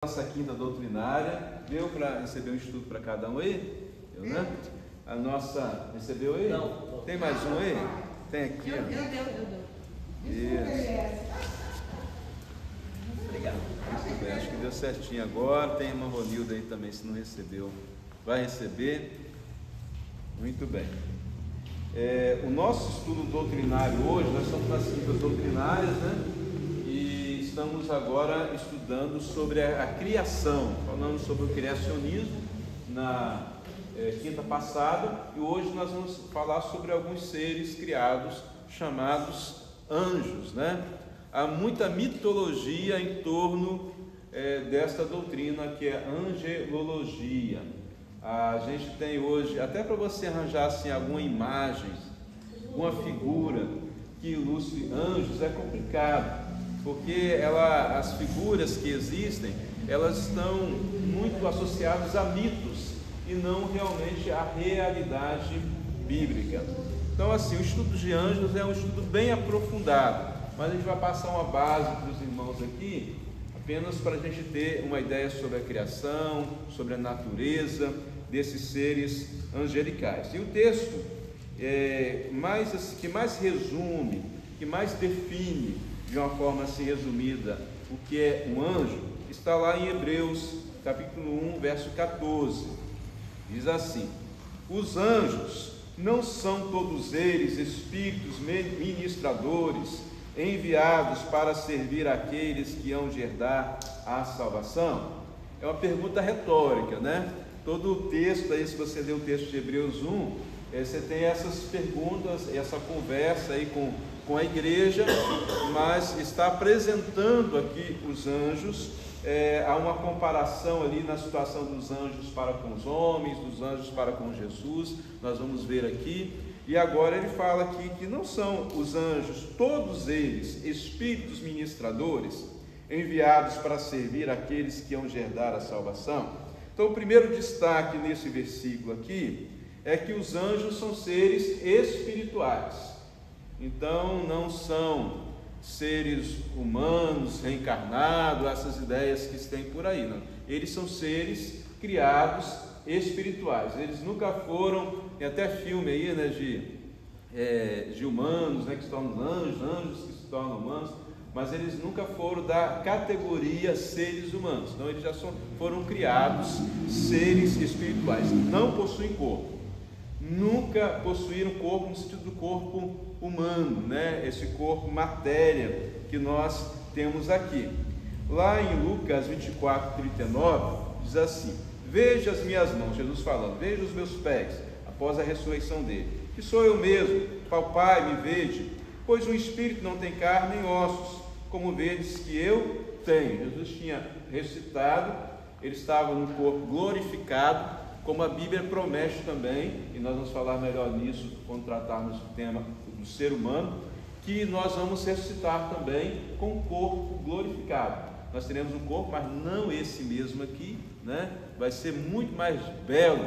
Nossa quinta doutrinária, deu para receber um estudo para cada um aí? Deu, né? A nossa, recebeu aí? Não. Tem mais um aí? Tem aqui, ó. Eu dou. Isso. Obrigado. Muito bem, acho que deu certinho agora. Tem a irmã Ronilda aí também, se não recebeu, vai receber. Muito bem. O nosso estudo doutrinário hoje, nós estamos nas quintas doutrinárias, né? E estamos agora estudando sobre a criação, falando sobre o criacionismo na quinta passada, e hoje nós vamos falar sobre alguns seres criados chamados anjos, né? Há muita mitologia em torno desta doutrina que é angelologia. A gente tem hoje, até para você arranjar assim, alguma imagem, uma figura que ilustre anjos é complicado, porque as figuras que existem, elas estão muito associadas a mitos e não realmente à realidade bíblica. Então assim, o estudo de anjos é um estudo bem aprofundado, mas a gente vai passar uma base para os irmãos aqui, apenas para a gente ter uma ideia sobre a criação, sobre a natureza desses seres angelicais. E o texto que mais resume, que mais define de uma forma assim resumida o que é um anjo, está lá em Hebreus capítulo 1, verso 14. Diz assim: os anjos não são todos eles espíritos ministradores, enviados para servir aqueles que hão de herdar a salvação? É uma pergunta retórica, né? Todo o texto aí, se você ler o texto de Hebreus 1, você tem essas perguntas, essa conversa aí com a igreja, mas está apresentando aqui os anjos. Há uma comparação ali na situação dos anjos para com os homens, dos anjos para com Jesus, nós vamos ver aqui. E agora ele fala aqui que não são os anjos, todos eles, espíritos ministradores, enviados para servir aqueles que hão de herdar a salvação. Então o primeiro destaque nesse versículo aqui é que os anjos são seres espirituais. Então não são seres humanos, reencarnados, essas ideias que se tem por aí, não. Eles são seres criados espirituais. Eles nunca foram, tem até filme aí, né, de humanos, né, que se tornam anjos que se tornam humanos, mas eles nunca foram da categoria seres humanos. Então eles já foram criados seres espirituais, não possuem corpo, nunca possuíram corpo no sentido do corpo humano, né? Esse corpo matéria que nós temos aqui. Lá em Lucas 24:39 diz assim: veja as minhas mãos, Jesus falando, veja os meus pés, após a ressurreição dele, que sou eu mesmo, palpai, me vede, pois o espírito não tem carne nem ossos, como vedes que eu tenho. Jesus tinha ressuscitado, ele estava no corpo glorificado, como a Bíblia promete também, e nós vamos falar melhor nisso quando tratarmos do tema do ser humano, que nós vamos ressuscitar também com o corpo glorificado. Nós teremos um corpo, mas não esse mesmo aqui, né? Vai ser muito mais belo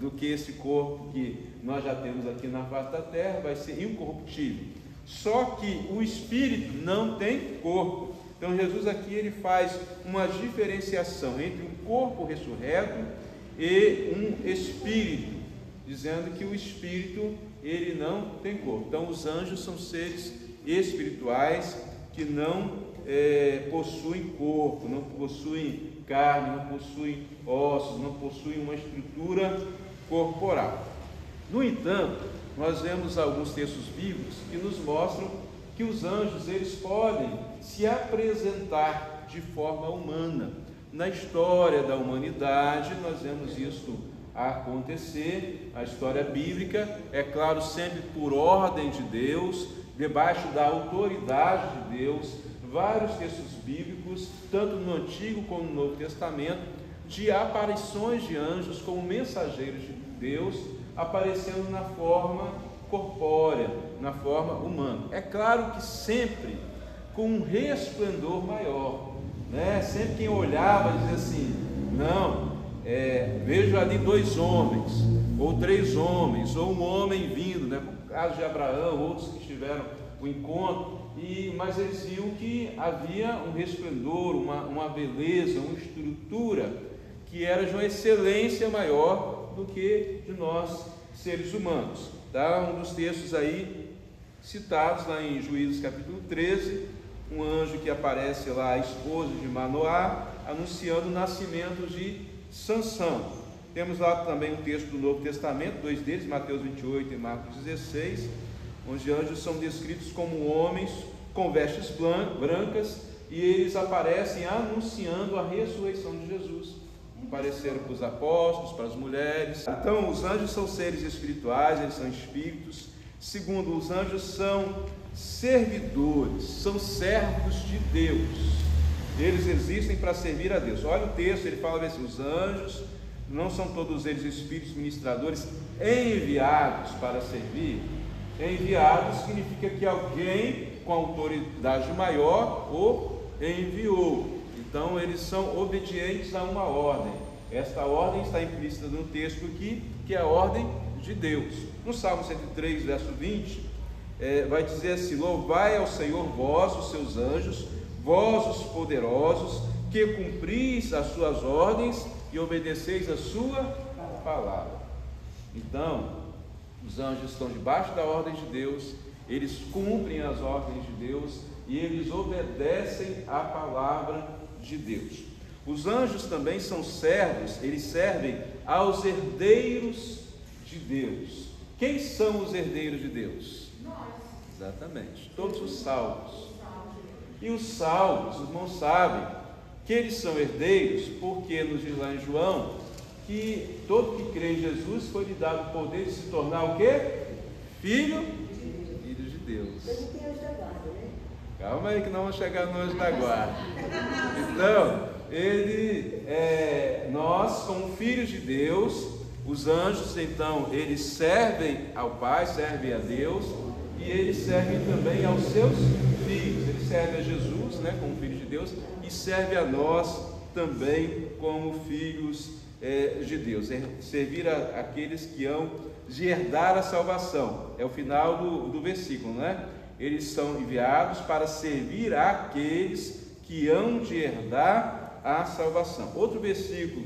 do que esse corpo que nós já temos aqui na face da terra, vai ser incorruptível. Só que o espírito não tem corpo. Então Jesus aqui ele faz uma diferenciação entre um corpo ressurreto e um espírito, dizendo que o espírito ele não tem corpo. Então os anjos são seres espirituais que não possuem corpo, não possuem carne, não possuem ossos, não possuem uma estrutura corporal. No entanto, nós vemos alguns textos bíblicos que nos mostram que os anjos eles podem se apresentar de forma humana. Na história da humanidade nós vemos isso acontecer, a história bíblica, é claro, sempre por ordem de Deus, debaixo da autoridade de Deus, vários textos bíblicos, tanto no Antigo como no Novo Testamento, de aparições de anjos como mensageiros de Deus, aparecendo na forma corpórea, na forma humana. É claro que sempre com um resplendor maior, né? Sempre quem olhava dizia assim: não, vejo ali 2 homens, ou 3 homens, ou um homem vindo, né? Como o caso de Abraão, outros que tiveram o encontro, mas eles viam que havia um resplendor, uma beleza, uma estrutura que era de uma excelência maior do que de nós, seres humanos. Tá? Um dos textos aí citados lá em Juízes capítulo 13, um anjo que aparece lá, a esposa de Manoá, anunciando o nascimento de Sansão. Temos lá também um texto do Novo Testamento, dois deles, Mateus 28 e Marcos 16, onde anjos são descritos como homens com vestes brancas, e eles aparecem anunciando a ressurreição de Jesus. Apareceram para os apóstolos, para as mulheres. Então, os anjos são seres espirituais, eles são espíritos. Segundo, os anjos são servidores, são servos de Deus. Eles existem para servir a Deus. Olha o texto, ele fala assim: os anjos não são todos eles espíritos ministradores enviados para servir? Enviado significa que alguém com autoridade maior o enviou. Então eles são obedientes a uma ordem. Esta ordem está implícita no texto aqui, que é a ordem de Deus. No Salmo 103, verso 20, vai dizer assim: louvai ao Senhor vós, os seus anjos, vós os poderosos, que cumpris as suas ordens e obedeceis a sua palavra. Então, os anjos estão debaixo da ordem de Deus, eles cumprem as ordens de Deus e eles obedecem a palavra de Deus. Os anjos também são servos, eles servem aos herdeiros de Deus. Quem são os herdeiros de Deus? Nós. Exatamente, todos os salvos. E os salvos, os irmãos sabem que eles são herdeiros, porque nos diz lá em João que todo que crê em Jesus foi-lhe dado o poder de se tornar o quê? Filho de Deus. Calma aí que não vamos chegar no anjo da guarda. Então, nós como filhos de Deus, os anjos então, eles servem ao Pai, servem a Deus, e eles servem também aos seus filhos. Eles servem a Jesus, né, como filhos de Deus, e servem a nós também como filhos de Deus. Servir aqueles que hão de herdar a salvação. É o final do versículo, né? Eles são enviados para servir àqueles que hão de herdar a salvação. Outro versículo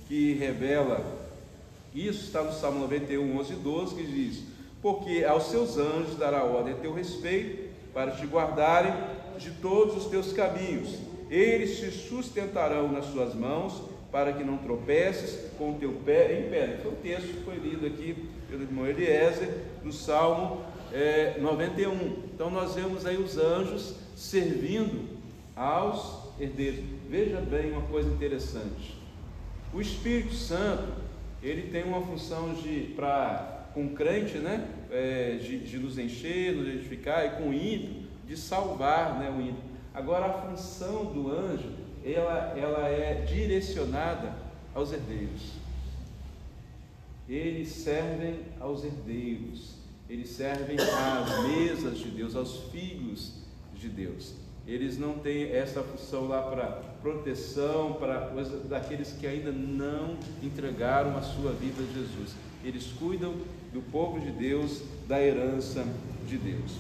que revela isso está no Salmo 91, 11 e 12, que diz: porque aos seus anjos dará ordem a teu respeito, para te guardarem de todos os teus caminhos. Eles te sustentarão nas suas mãos, para que não tropeces com o teu pé em pedra. Foi o texto que foi lido aqui pelo irmão Eliezer, do Salmo 91. Então nós vemos aí os anjos servindo aos herdeiros. Veja bem uma coisa interessante: o Espírito Santo, ele tem uma função com o crente, né, de nos encher, nos edificar, e com o ímpio, de salvar, né, o ímpio. Agora, a função do anjo, ela é direcionada aos herdeiros. Eles servem aos herdeiros, eles servem às mesas de Deus, aos filhos de Deus. Eles não têm essa função lá para proteção, para daqueles que ainda não entregaram a sua vida a Jesus. Eles cuidam do povo de Deus, da herança de Deus.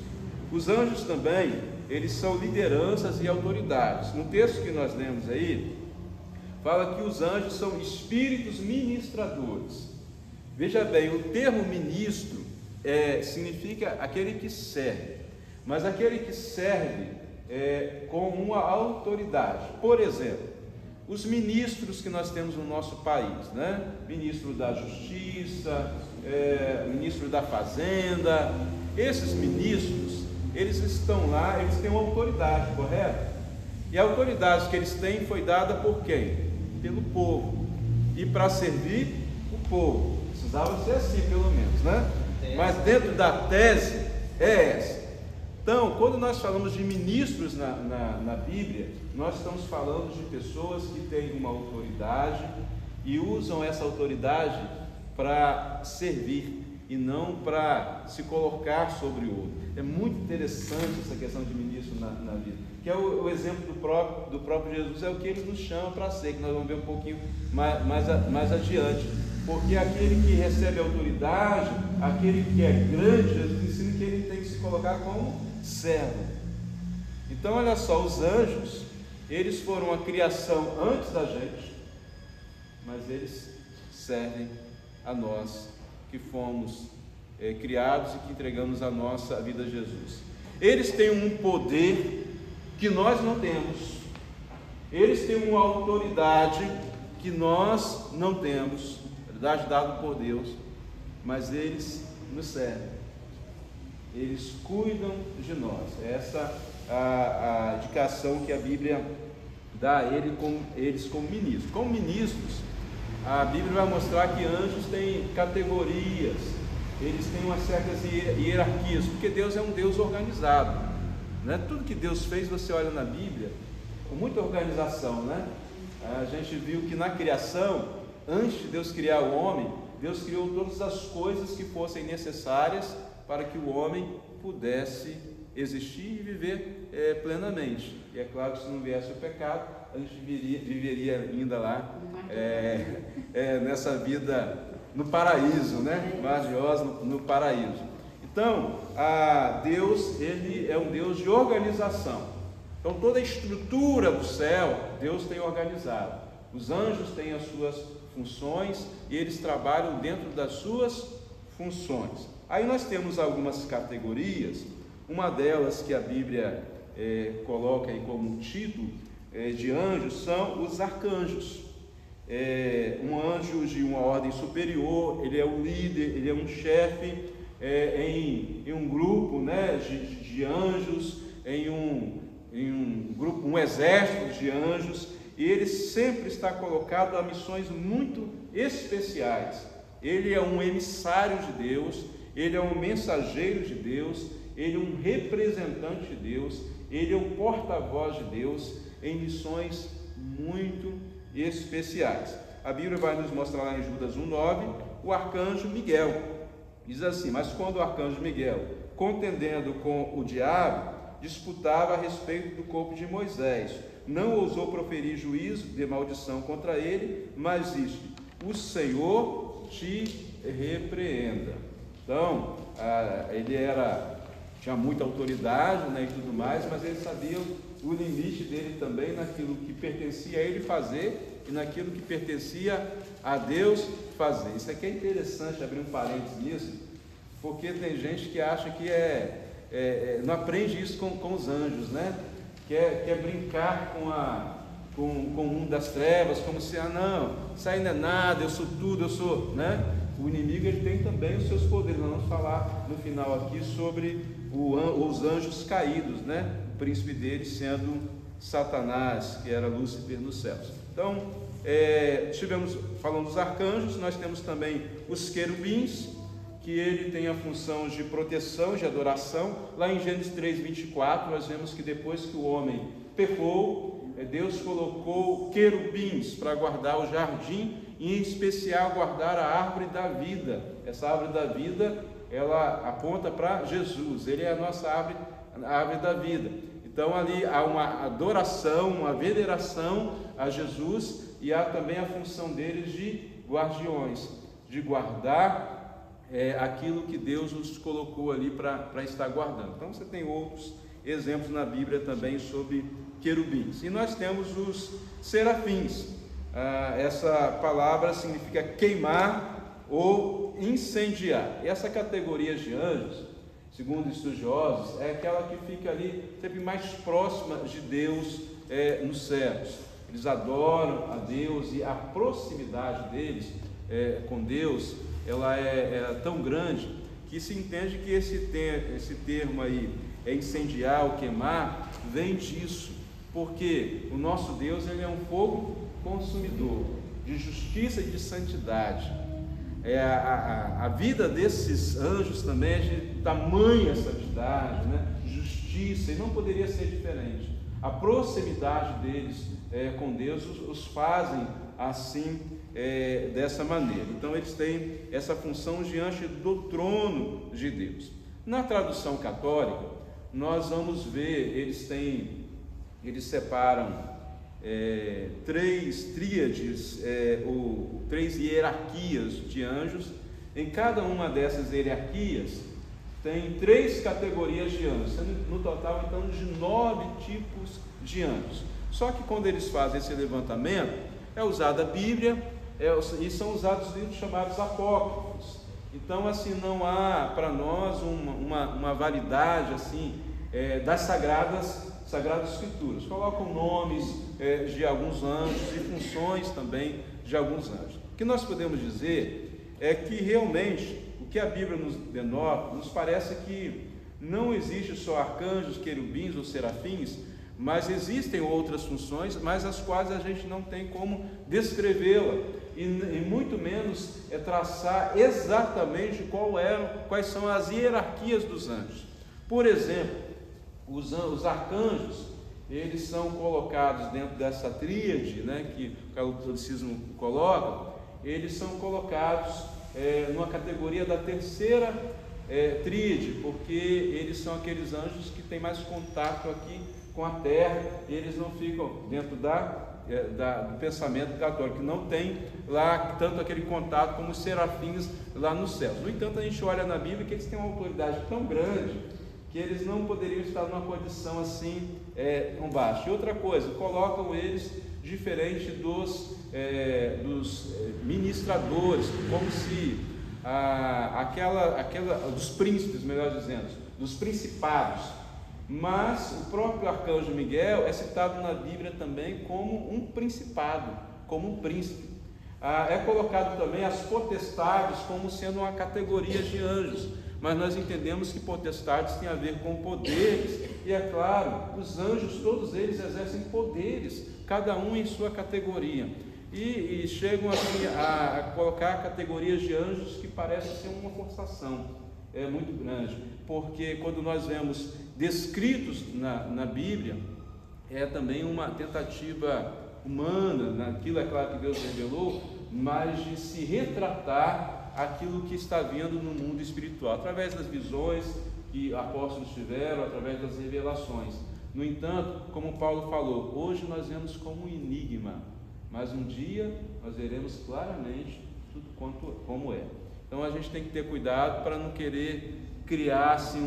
Os anjos também, eles são lideranças e autoridades. No texto que nós lemos aí, fala que os anjos são espíritos ministradores. Veja bem, o termo ministro significa aquele que serve, mas aquele que serve com uma autoridade. Por exemplo, os ministros que nós temos no nosso país, né? Ministro da Justiça, ministro da Fazenda, esses ministros, eles estão lá, eles têm uma autoridade, correto? E a autoridade que eles têm foi dada por quem? Pelo povo, e para servir o povo. Precisava ser assim, pelo menos, né? Mas dentro da tese é essa. Então, quando nós falamos de ministros na Bíblia, nós estamos falando de pessoas que têm uma autoridade e usam essa autoridade para servir e não para se colocar sobre o outro. É muito interessante essa questão de ministro na vida, que é o exemplo do próprio Jesus, é o que ele nos chama para ser, que nós vamos ver um pouquinho mais adiante. Porque aquele que recebe autoridade, aquele que é grande, Jesus ensina que ele tem que se colocar como servo. Então olha só, os anjos, eles foram a criação antes da gente, mas eles servem a nós que fomos criados e que entregamos a nossa vida a Jesus. Eles têm um poder que nós não temos, eles têm uma autoridade que nós não temos, verdade, dado por Deus, mas eles nos servem, eles cuidam de nós. Essa a indicação que a Bíblia dá a eles como ministros. Como ministros, a Bíblia vai mostrar que anjos têm categorias, eles têm umas certas hierarquias, porque Deus é um Deus organizado, né? Tudo que Deus fez, você olha na Bíblia, com muita organização, né? A gente viu que na criação, antes de Deus criar o homem, Deus criou todas as coisas que fossem necessárias para que o homem pudesse existir e viver plenamente. E é claro que se não viesse o pecado, a gente viveria ainda lá nessa vida no paraíso, né? Maravilhosa no paraíso. Então, Deus, ele é um Deus de organização. Então, toda a estrutura do céu, Deus tem organizado. Os anjos têm as suas funções e eles trabalham dentro das suas funções. Aí nós temos algumas categorias. Uma delas que a Bíblia coloca aí como título de anjos são os arcanjos. Um anjo de uma ordem superior, ele é o líder, ele é um chefe em um grupo, né, de anjos, em um grupo, um exército de anjos, e ele sempre está colocado a missões muito especiais. Ele é um emissário de Deus, ele é um mensageiro de Deus, ele é um representante de Deus, ele é um porta-voz de Deus em missões muito especiais. A Bíblia vai nos mostrar lá em Judas 1:9 o arcanjo Miguel. Diz assim: mas quando o arcanjo Miguel, contendendo com o diabo, disputava a respeito do corpo de Moisés, não ousou proferir juízo de maldição contra ele, mas disse: o Senhor te repreenda. Então, ele tinha muita autoridade, né, e tudo mais, mas ele sabia o limite dele também naquilo que pertencia a ele fazer e naquilo que pertencia a Deus fazer. Isso aqui é interessante, abrir um parênteses nisso, porque tem gente que acha que não aprende isso com os anjos, né? Quer brincar com o mundo das trevas, como se, não, isso aí não é nada, eu sou tudo, eu sou, né? O inimigo, ele tem também os seus poderes. Nós vamos falar no final aqui sobre os anjos caídos, né? O príncipe deles sendo Satanás, que era Lúcifer nos céus. Então, estivemos falando dos arcanjos. Nós temos também os querubins, que ele tem a função de proteção, de adoração. Lá em Gênesis 3:24, nós vemos que depois que o homem pecou, Deus colocou querubins para guardar o jardim, e em especial guardar a árvore da vida. Essa árvore da vida, ela aponta para Jesus, ele é a nossa árvore, a árvore da vida. Então ali há uma adoração, uma veneração a Jesus, e há também a função deles de guardiões, de guardar aquilo que Deus nos colocou ali para estar guardando. Então você tem outros exemplos na Bíblia também sobre querubins. E nós temos os serafins. Essa palavra significa queimar ou incendiar. E essa categoria de anjos, segundo estudiosos, é aquela que fica ali sempre mais próxima de Deus nos céus. Eles adoram a Deus, e a proximidade deles com Deus, ela é tão grande que se entende que esse termo aí, incendiar ou queimar, vem disso, porque o nosso Deus, ele é um fogo consumidor de justiça e de santidade. A vida desses anjos também é de tamanha santidade, né? Justiça, e não poderia ser diferente. A proximidade deles com Deus os fazem assim, dessa maneira. Então eles têm essa função diante do trono de Deus. Na tradução católica, nós vamos ver, eles separam três tríades, ou três hierarquias de anjos. Em cada uma dessas hierarquias tem 3 categorias de anjos, sendo no total então de 9 tipos de anjos. Só que quando eles fazem esse levantamento, é usada a Bíblia, e são usados livros chamados apócrifos. Então assim, não há para nós uma validade assim das sagradas escrituras. Colocam nomes de alguns anjos e funções também de alguns anjos. O que nós podemos dizer é que realmente o que a Bíblia nos denota, nos parece que não existe só arcanjos, querubins ou serafins, mas existem outras funções, mas as quais a gente não tem como descrevê-la e muito menos traçar exatamente quais são as hierarquias dos anjos. Por exemplo, os arcanjos, eles são colocados dentro dessa tríade, que o catolicismo coloca, eles são colocados numa categoria da terceira tríade, porque eles são aqueles anjos que têm mais contato aqui com a terra, eles não ficam dentro do pensamento católico, que não tem lá tanto aquele contato como os serafins lá nos céus. No entanto, a gente olha na Bíblia que eles têm uma autoridade tão grande que eles não poderiam estar numa condição assim tão baixa. E outra coisa, colocam eles diferente dos ministradores, como se dos príncipes, melhor dizendo, dos principados. Mas o próprio arcanjo Miguel é citado na Bíblia também como um principado, como um príncipe. É colocado também as potestades como sendo uma categoria de anjos, mas nós entendemos que potestades têm a ver com poderes, e é claro, os anjos, todos eles exercem poderes, cada um em sua categoria, e chegam assim a colocar categorias de anjos que parecem ser uma forçação muito grande, porque quando nós vemos descritos na Bíblia, é também uma tentativa humana, naquilo é claro que Deus revelou, mas de se retratar aquilo que está vindo no mundo espiritual, através das visões que apóstolos tiveram, através das revelações. No entanto, como Paulo falou, hoje nós vemos como um enigma, mas um dia nós veremos claramente tudo como é. Então a gente tem que ter cuidado para não querer criar assim,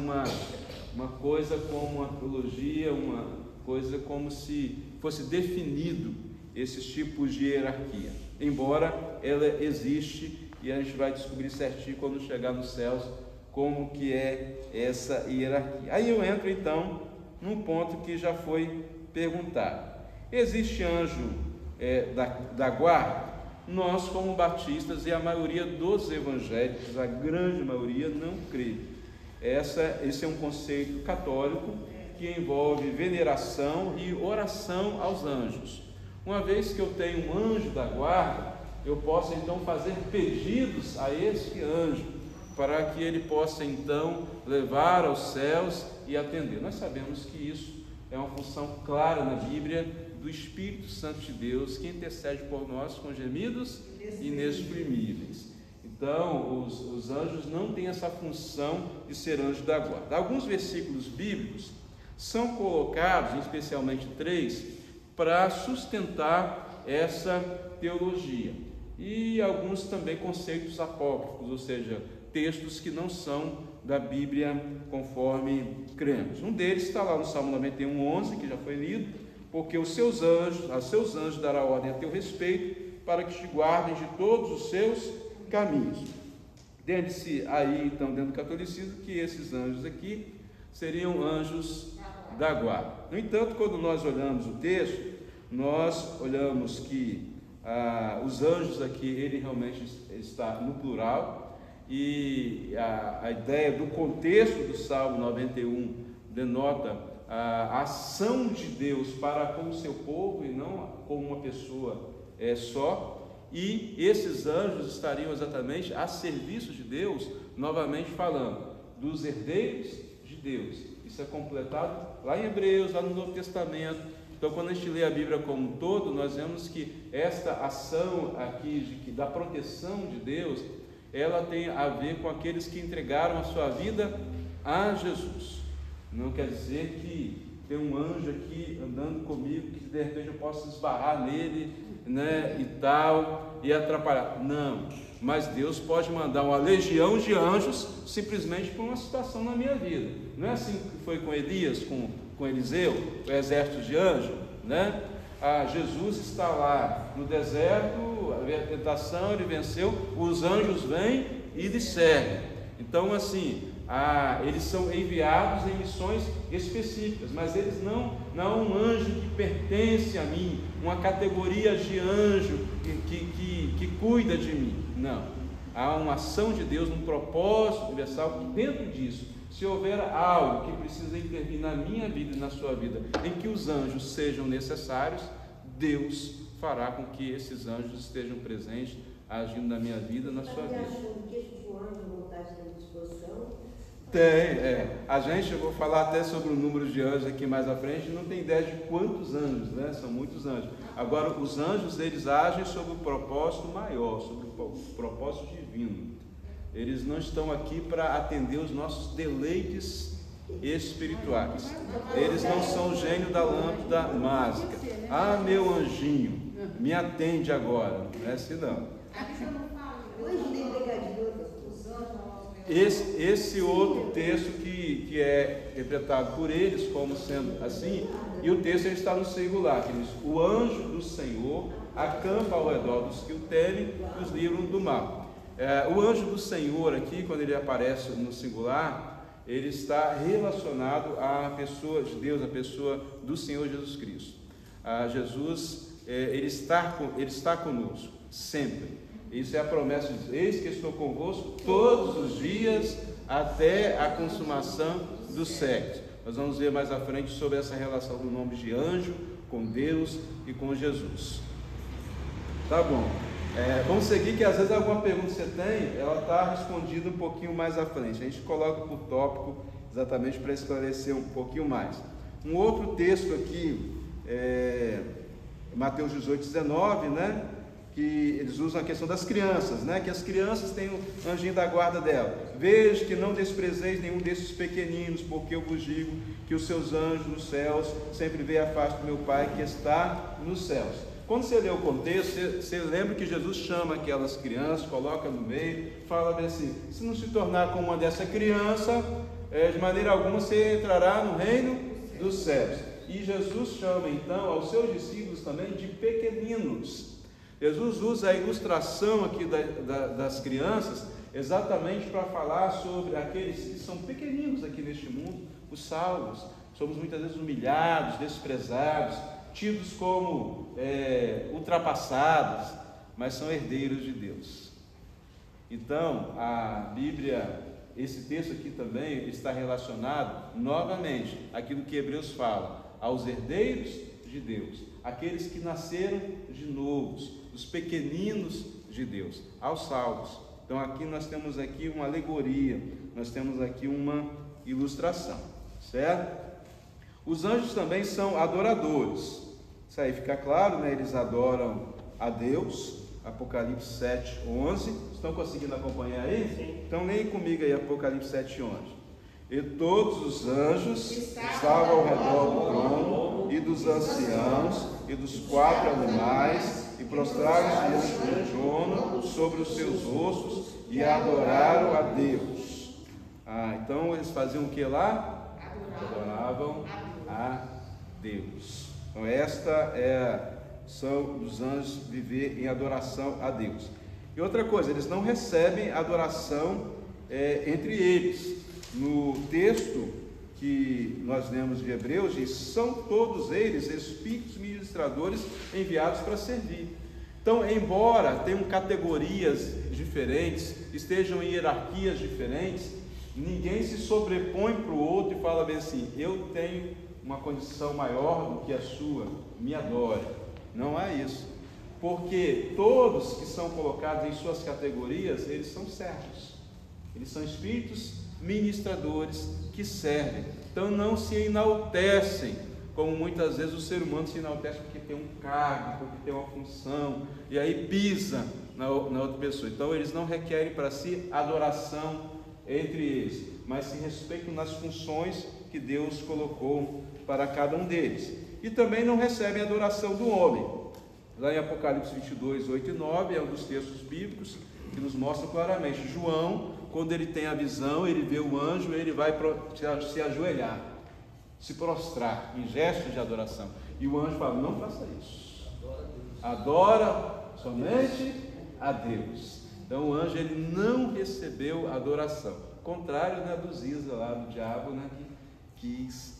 uma coisa como uma teologia, uma coisa como se fosse definido esses tipos de hierarquia, embora ela existe, e a gente vai descobrir certinho quando chegar nos céus como que é essa hierarquia. Aí eu entro então num ponto que já foi perguntado. Existe anjo da guarda? Nós, como batistas, e a maioria dos evangélicos, a grande maioria, não crê. Esse é um conceito católico que envolve veneração e oração aos anjos. Uma vez que eu tenho um anjo da guarda, eu posso então fazer pedidos a esse anjo, para que ele possa então levar aos céus e atender. Nós sabemos que isso é uma função clara na Bíblia do Espírito Santo de Deus, que intercede por nós com gemidos inexprimíveis. Então, os anjos não têm essa função de ser anjo da guarda. Alguns versículos bíblicos são colocados, especialmente 3, para sustentar essa teologia. E alguns também conceitos apócrifos, ou seja, textos que não são da Bíblia conforme cremos. Um deles está lá no Salmo 91:11, que já foi lido, porque a seus anjos dará ordem a teu respeito, para que te guardem de todos os seus caminhos. Dentro-se aí, então, dentro do catolicismo, que esses anjos aqui seriam anjos da guarda. No entanto, quando nós olhamos o texto, nós olhamos que os anjos aqui, ele realmente está no plural, e a ideia do contexto do Salmo 91 denota a ação de Deus para com o seu povo e não como uma pessoa só, e esses anjos estariam exatamente a serviço de Deus, novamente falando dos herdeiros de Deus. Isso é completado lá em Hebreus, lá no Novo Testamento. Então, quando a gente lê a Bíblia como um todo, nós vemos que esta ação aqui da proteção de Deus, ela tem a ver com aqueles que entregaram a sua vida a Jesus. Não quer dizer que tem um anjo aqui andando comigo, que de repente eu posso esbarrar nele, né, e tal, e atrapalhar. Não, mas Deus pode mandar uma legião de anjos simplesmente por uma situação na minha vida. Não é assim que foi com Elias, com Eliseu, o exército de anjos, né? Jesus está lá no deserto, a tentação, ele venceu, os anjos vêm e lhe servem. Então, assim, eles são enviados em missões específicas, mas eles não há um anjo que pertence a mim, uma categoria de anjo que cuida de mim. Não, há uma ação de Deus, um propósito universal, e dentro disso, se houver algo que precisa intervir na minha vida e na sua vida, em que os anjos sejam necessários, Deus fará com que esses anjos estejam presentes, agindo na minha vida e na sua vida. Tem, a gente, eu vou falar até sobre o número de anjos aqui mais à frente, não tem ideia de quantos anjos, né? São muitos anjos. Agora, os anjos, eles agem sobre o propósito maior, sobre o propósito divino. Eles não estão aqui para atender os nossos deleites espirituais. Eles não são o gênio da lâmpada mágica. Meu anjinho, me atende agora. Não é assim não. Esse outro texto que é interpretado por eles como sendo assim, e o texto está no singular, que diz: o anjo do Senhor acampa ao redor dos que o temem e os livram do mal. O anjo do Senhor aqui, quando ele aparece no singular, ele está relacionado à pessoa de Deus, à pessoa do Senhor Jesus Cristo. Jesus, ele está conosco, sempre. Isso é a promessa de Deus: eis que estou convosco todos os dias, até a consumação dos séculos. Nós vamos ver mais à frente sobre essa relação do nome de anjo com Deus e com Jesus. Tá bom. Vamos seguir, que às vezes alguma pergunta que você tem, ela está respondida um pouquinho mais à frente. A gente coloca por tópico exatamente para esclarecer um pouquinho mais. Um outro texto aqui, Mateus 18:19, né? Que eles usam a questão das crianças, né? Que as crianças têm o anjinho da guarda dela. Veja que não desprezeis nenhum desses pequeninos, porque eu vos digo que os seus anjos nos céus sempre veem a face do meu Pai que está nos céus. Quando você lê o contexto, você lembra que Jesus chama aquelas crianças, coloca no meio, fala bem assim: se não se tornar como uma dessa criança, de maneira alguma você entrará no reino dos céus. E Jesus chama então aos seus discípulos também de pequeninos. Jesus usa a ilustração aqui das crianças exatamente para falar sobre aqueles que são pequeninos aqui neste mundo, os salvos. Somos muitas vezes humilhados, desprezados, tidos como ultrapassados, mas são herdeiros de Deus. Então, a Bíblia, esse texto aqui também está relacionado novamente àquilo que Hebreus fala, aos herdeiros de Deus, aqueles que nasceram de novos, os pequeninos de Deus, aos salvos. Então aqui nós temos aqui uma alegoria, nós temos aqui uma ilustração, certo? Os anjos também são adoradores. Isso aí fica claro, né? Eles adoram a Deus. Apocalipse 7:11. Estão conseguindo acompanhar aí? Sim. Então leia comigo aí Apocalipse 7:11. E todos os anjos estavam ao redor do trono e dos anciãos e dos 4 animais, e prostraram-se diante do trono sobre os seus ossos e adoraram a Deus. Então eles faziam o que lá? Adoravam a Deus. Então são os anjos viver em adoração a Deus. E outra coisa, eles não recebem adoração entre eles. No texto que nós lemos de Hebreus, diz: são todos eles espíritos ministradores enviados para servir. Então, embora tenham categorias diferentes, estejam em hierarquias diferentes, ninguém se sobrepõe para o outro e fala bem assim: eu tenho uma condição maior do que a sua, me adore. Não é isso, porque todos que são colocados em suas categorias, eles são servos, eles são espíritos ministradores que servem. Então não se enaltecem, como muitas vezes o ser humano se enaltece porque tem um cargo, porque tem uma função, e aí pisa na outra pessoa. Então eles não requerem para si adoração entre eles, mas se respeitam nas funções que Deus colocou para cada um deles. E também não recebem a adoração do homem. Lá em Apocalipse 22, 8 e 9, é um dos textos bíblicos que nos mostra claramente. João, quando ele tem a visão, ele vê o anjo, ele vai se ajoelhar, se prostrar, em gesto de adoração. E o anjo fala, não faça isso. Adora somente a Deus. Então o anjo, ele não recebeu adoração. Contrário, né, do Ziza lá, do diabo, né, que quis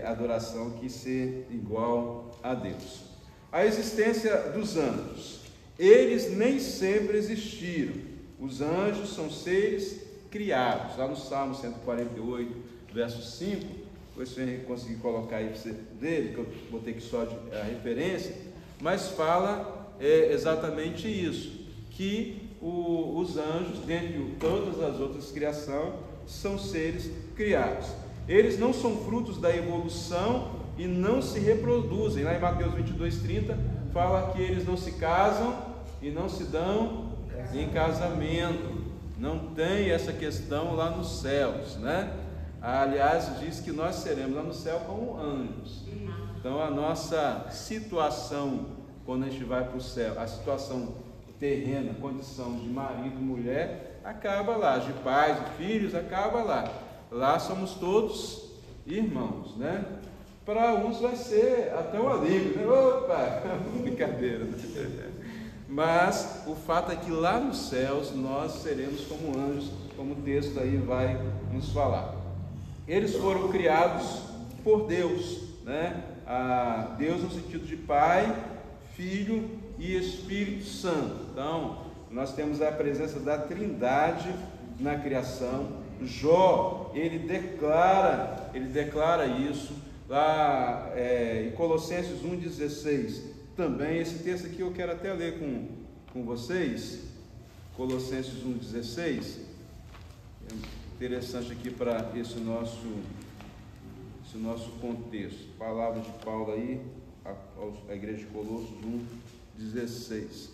adoração, quis ser igual a Deus. A existência dos anjos. Eles nem sempre existiram. Os anjos são seres criados. Lá no Salmo 148, verso 5, depois você conseguir colocar aí para você dele, que eu botei aqui só a referência, mas fala exatamente isso, que os anjos, dentre todas as outras criações, são seres criados. Eles não são frutos da evolução e não se reproduzem. Lá em Mateus 22:30 fala que eles não se casam e não se dão em casamento. Não tem essa questão lá nos céus, né? Aliás, diz que nós seremos lá no céu como anjos. Então a nossa situação, quando a gente vai para o céu, a situação terrena, condição de marido e mulher, acaba lá, de pais e filhos, acaba lá. Lá somos todos irmãos, né? Para uns vai ser até um alívio, né? Opa, brincadeira, né? Mas o fato é que lá nos céus nós seremos como anjos, como o texto aí vai nos falar. Eles foram criados por Deus, né? Deus no sentido de Pai, Filho e Espírito Santo. Então, nós temos a presença da Trindade na criação. Jó, ele declara isso lá em Colossenses 1,16. Também esse texto aqui eu quero até ler com vocês. Colossenses 1,16. É interessante aqui para esse nosso contexto. Palavra de Paulo aí, a igreja de Colossos 1,16.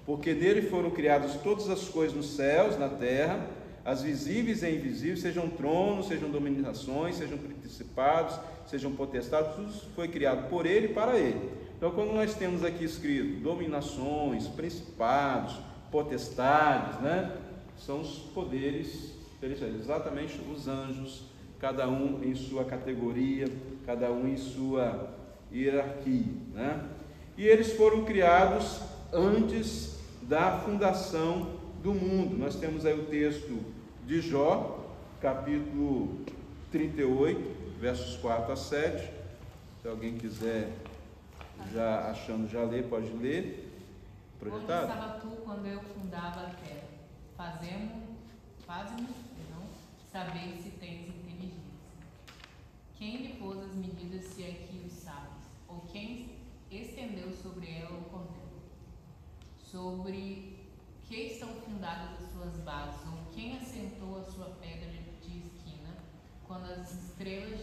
Porque nele foram criadas todas as coisas nos céus, na terra, as visíveis e invisíveis, sejam tronos, sejam dominações, sejam principados, sejam potestades, tudo foi criado por ele e para ele. Então, quando nós temos aqui escrito dominações, principados, potestades, né? São os poderes, exatamente os anjos, cada um em sua categoria, cada um em sua hierarquia, né? E eles foram criados antes da fundação do mundo. Nós temos aí o texto de Jó, capítulo 38, versos 4 a 7. Se alguém quiser, já achando, já ler, pode ler. Projetado? Onde estava tu quando eu fundava a terra? Faz-me saber se tens inteligência. Quem lhe pôs as medidas, se é que o sabes? Ou quem estendeu sobre ela o contemplo? Sobre que estão fundadas as suas bases? Ou quem assentou a sua pedra de esquina, quando as estrelas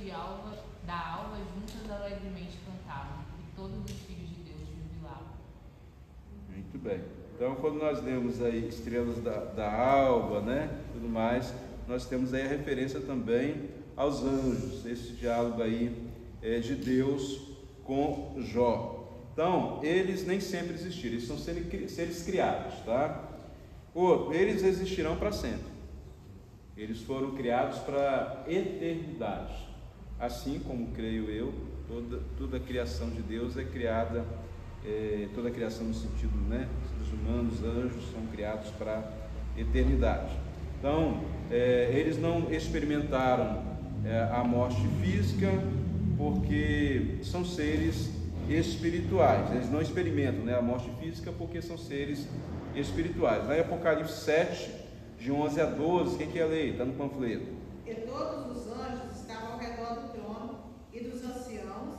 da alva juntas alegremente cantavam, e todos os filhos de Deus jubilavam? Muito bem. Então, quando nós lemos aí estrelas da alva, né, tudo mais, nós temos aí a referência também aos anjos, esse diálogo aí de Deus com Jó. Então, eles nem sempre existiram, eles são seres criados, tá? Eles existirão para sempre. Eles foram criados para a eternidade. Assim como creio eu, toda a criação de Deus é criada, toda a criação no sentido, né? Os humanos, anjos, são criados para a eternidade. Então, eles não experimentaram a morte física, porque são seres espirituais. Eles não experimentam, né, a morte física, porque são seres espirituais. Lá em Apocalipse 7, de 11 a 12, quem quer ler? Está no panfleto. E todos os anjos estavam ao redor do trono, e dos anciãos,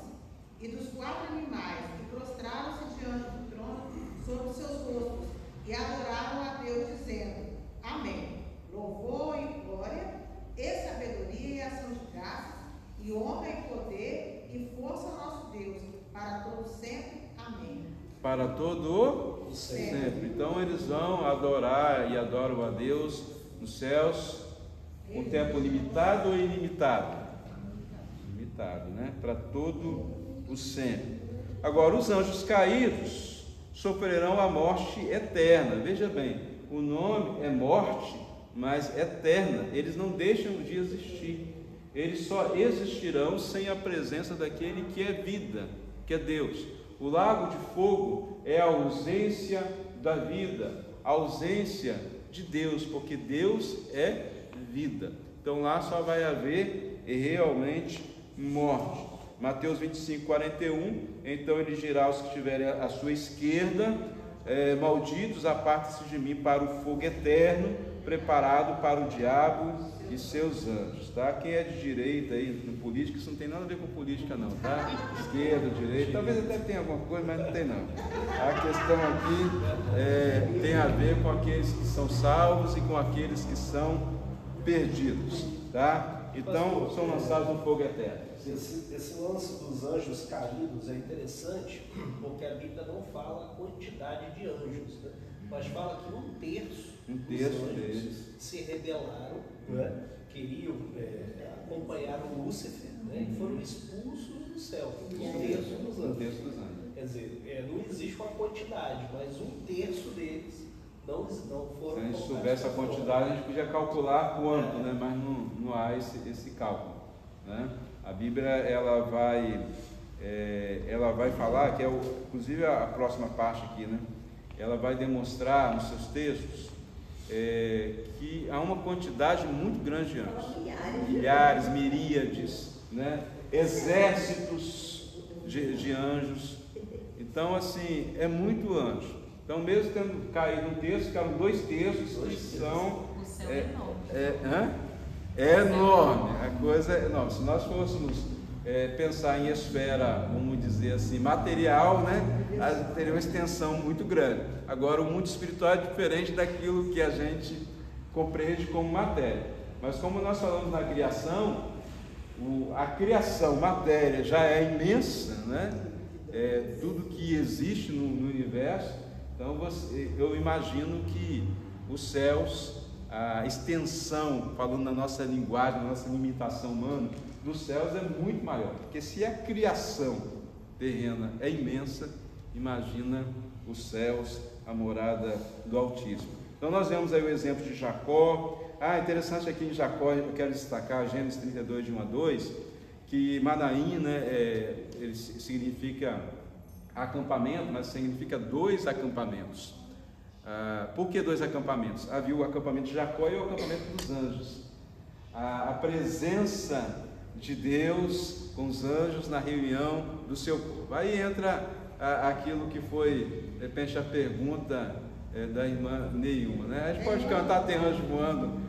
e dos 4 animais, e prostraram-se diante do trono sobre os seus rostos, e adoraram a Deus, dizendo: Amém. Louvor e glória, e sabedoria e ação de graças, e honra e poder, e força ao nosso Deus, para todo sempre. Amém. Para todo sempre. Então eles vão adorar e adoram a Deus nos céus, com tempo limitado ou ilimitado? ilimitado, né? Para todo o sempre. Agora, os anjos caídos sofrerão a morte eterna. Veja bem, o nome é morte, mas eterna. Eles não deixam de existir. Eles só existirão sem a presença daquele que é vida, que é Deus. O lago de fogo é a ausência da vida, a ausência de Deus, porque Deus é vida. Então lá só vai haver realmente morte. Mateus 25, 41, então ele dirá aos que estiverem à sua esquerda, malditos, apartem-se de mim para o fogo eterno, preparado para o diabo e seus anjos, tá? Quem é de direita aí, no política, isso não tem nada a ver com política não, tá? Esquerda, direita, talvez até tenha alguma coisa, mas não tem não. A questão aqui tem a ver com aqueles que são salvos e com aqueles que são perdidos, tá? Então, são lançados no fogo eterno. Esse lance dos anjos caídos é interessante, porque a Bíblia não fala a quantidade de anjos, né? Mas fala que um terço dos anjos se rebelaram, né? Queriam acompanhar o Lúcifer, né? E foram expulsos do céu. Um terço dos anjos. Quer dizer, não existe uma quantidade, mas um terço deles não foram. Se a gente soubesse a quantidade, a gente podia calcular quanto, né? Mas não há esse cálculo, né? A Bíblia ela vai falar, que inclusive a próxima parte aqui, né? Ela vai demonstrar nos seus textos que há uma quantidade muito grande de anjos, milhares, miríades, né? Exércitos de anjos. Então, assim, é muito anjo. Então, mesmo tendo caído um terço, ficaram 2 terços que são... O céu é enorme. É enorme, a coisa é enorme. Se nós fôssemos pensar em esfera, vamos dizer assim, material, né, teria uma extensão muito grande. Agora, o mundo espiritual é diferente daquilo que a gente compreende como matéria. Mas como nós falamos na criação, a criação, matéria, já é imensa, né? Tudo que existe no universo. Então, eu imagino que os céus, a extensão, falando na nossa linguagem, na nossa limitação humana, dos céus é muito maior. Porque se a criação terrena é imensa, imagina os céus, a morada do Altíssimo. Então nós vemos aí o exemplo de Jacó. Interessante aqui em Jacó, eu quero destacar Gênesis 32, de 1 a 2, que Manaim, né, ele significa acampamento, mas significa 2 acampamentos. Por que 2 acampamentos? Havia o acampamento de Jacó e o acampamento dos anjos. A presença de Deus com os anjos na reunião do seu povo. Aí entra aquilo que foi, de repente, a pergunta da irmã Neilma, né? A gente pode cantar tem anjo voando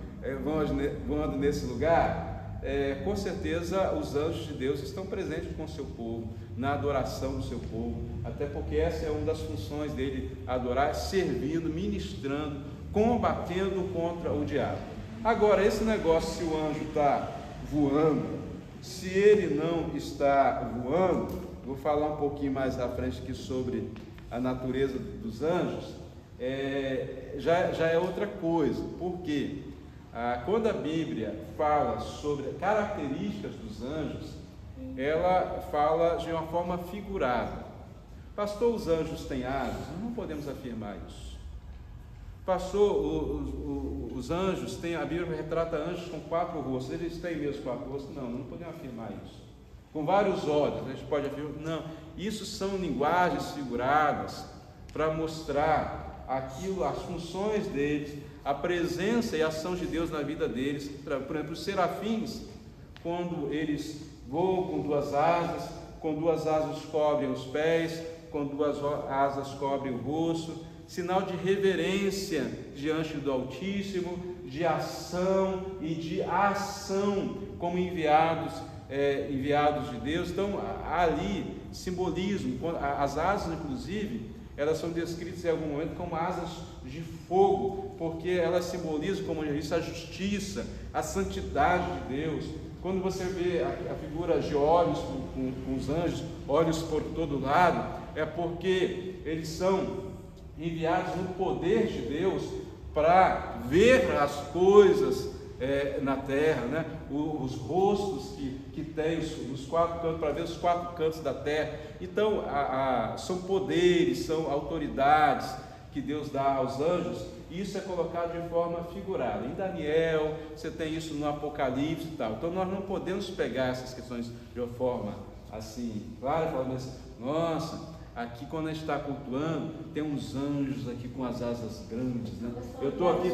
nesse lugar? Com certeza os anjos de Deus estão presentes com o seu povo, na adoração do seu povo, até porque essa é uma das funções dele, adorar, servindo, ministrando, combatendo contra o diabo. Agora, esse negócio, se o anjo está voando, se ele não está voando, vou falar um pouquinho mais à frente aqui sobre a natureza dos anjos, já é outra coisa. Por quê? Quando a Bíblia fala sobre características dos anjos, ela fala de uma forma figurada. Pastor, os anjos têm asas? Nós não podemos afirmar isso. Pastor, os anjos têm, a Bíblia retrata anjos com 4 rostos. Eles têm mesmo 4 rostos? Não podemos afirmar isso. Com vários olhos, a gente pode afirmar? Não. Isso são linguagens figuradas para mostrar aquilo, as funções deles, a presença e a ação de Deus na vida deles. Por exemplo, os serafins, quando eles voam com 2 asas, com 2 asas cobrem os pés, com 2 asas cobrem o rosto, sinal de reverência diante do Altíssimo, de ação e de ação como enviados de Deus. Então, há ali simbolismo. As asas, inclusive, elas são descritas em algum momento como asas de fogo, porque elas simbolizam, como eu já disse, a justiça, a santidade de Deus. Quando você vê a figura de olhos com os anjos, olhos por todo lado, é porque eles são enviados no poder de Deus para ver as coisas na terra, né? Os rostos que tem os 4 cantos, para ver os 4 cantos da terra. Então, são poderes, são autoridades que Deus dá aos anjos, e isso é colocado de forma figurada. Em Daniel, você tem isso no Apocalipse e tal. Então, nós não podemos pegar essas questões de uma forma assim, clara, falando assim, nossa, aqui quando a gente está cultuando, tem uns anjos aqui com as asas grandes, né? Eu estou aqui,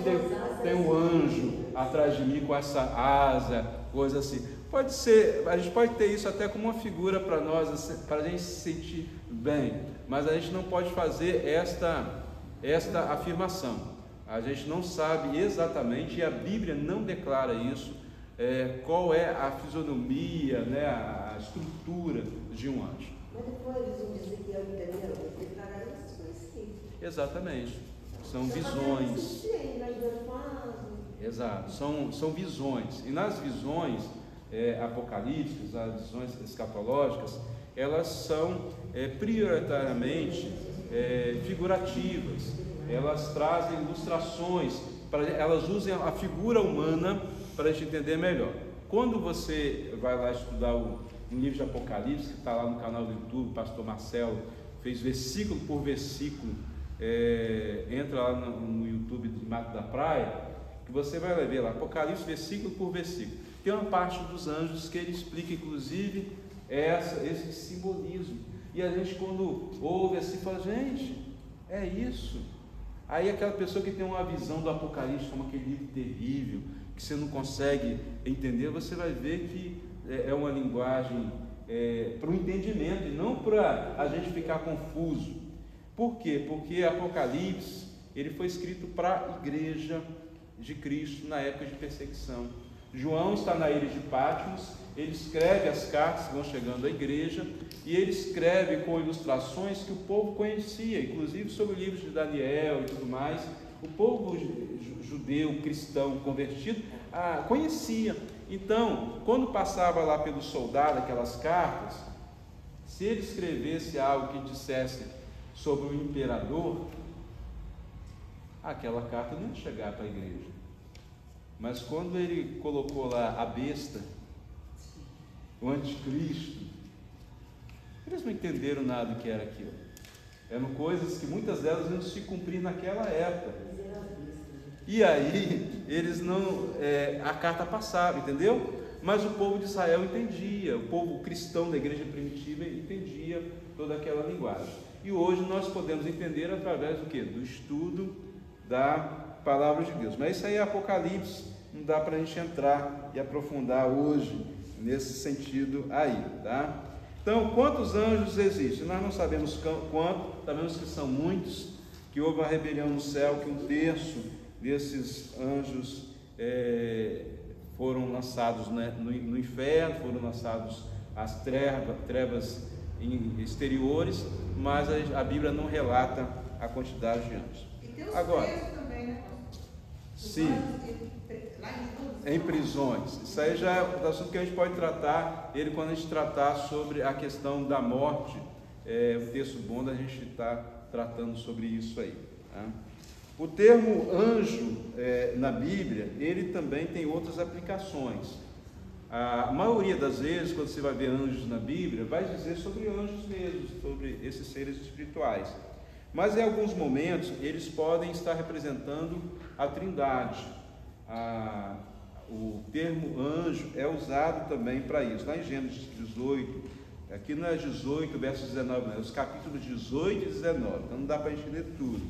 tem um anjo atrás de mim com essa asa, coisa assim. Pode ser, a gente pode ter isso até como uma figura para nós, assim, para a gente se sentir bem, mas a gente não pode fazer esta afirmação. A gente não sabe exatamente, e a Bíblia não declara isso, qual é a fisionomia, né, a estrutura de um anjo. Mas depois eles vão dizer que é o Daniel, declararam essas coisas sim. Exatamente, são visões. Exato, são visões, e nas visões apocalípticas, as visões escatológicas, elas são prioritariamente figurativas, elas trazem ilustrações, elas usam a figura humana para a gente entender melhor. Quando você vai lá estudar um livro de Apocalipse, que está lá no canal do YouTube, o pastor Marcelo fez versículo por versículo, entra lá no YouTube de Mato da Praia, que você vai ver lá, Apocalipse versículo por versículo. Tem uma parte dos anjos que ele explica, inclusive, esse simbolismo. E a gente, quando ouve assim, fala, gente, é isso. Aí aquela pessoa que tem uma visão do Apocalipse como aquele livro terrível, que você não consegue entender, você vai ver que é uma linguagem para o entendimento e não para a gente ficar confuso. Por quê? Porque Apocalipse ele foi escrito para a igreja de Cristo na época de perseguição. João está na ilha de Patmos, ele escreve as cartas que vão chegando à igreja, e ele escreve com ilustrações que o povo conhecia, inclusive sobre o livro de Daniel e tudo mais. O povo judeu, cristão, convertido, conhecia. Então, quando passava lá pelo soldado aquelas cartas, se ele escrevesse algo que dissesse sobre o imperador, aquela carta não ia chegar para a igreja. Mas quando ele colocou lá a besta, o anticristo, eles não entenderam nada do que era aquilo. Eram coisas que muitas delas iam se cumprir naquela época. E aí, eles não, a carta passava, entendeu? Mas o povo de Israel entendia, o povo cristão da igreja primitiva entendia toda aquela linguagem. E hoje nós podemos entender através do quê? Do estudo da palavra de Deus. Mas isso aí é Apocalipse, não dá para a gente entrar e aprofundar hoje nesse sentido aí, tá? Então, quantos anjos existem? Nós não sabemos quanto, sabemos que são muitos, que houve uma rebelião no céu, que 1/3 desses anjos foram lançados, né, no inferno, foram lançados às trevas exteriores, mas a Bíblia não relata a quantidade de anjos. E tem os agora, presos também, né? Sim, em prisões. Isso aí já é um assunto que a gente pode tratar ele quando a gente tratar sobre a questão da morte. O texto bom da gente está tratando sobre isso aí, tá? O termo anjo na Bíblia, ele também tem outras aplicações. A maioria das vezes, quando você vai ver anjos na Bíblia, vai dizer sobre anjos mesmos, sobre esses seres espirituais. Mas em alguns momentos, eles podem estar representando a Trindade. O termo anjo é usado também para isso. Lá em Gênesis 18, aqui não é 18, versos 19, não, é os capítulos 18 e 19, então não dá para a gente ler tudo.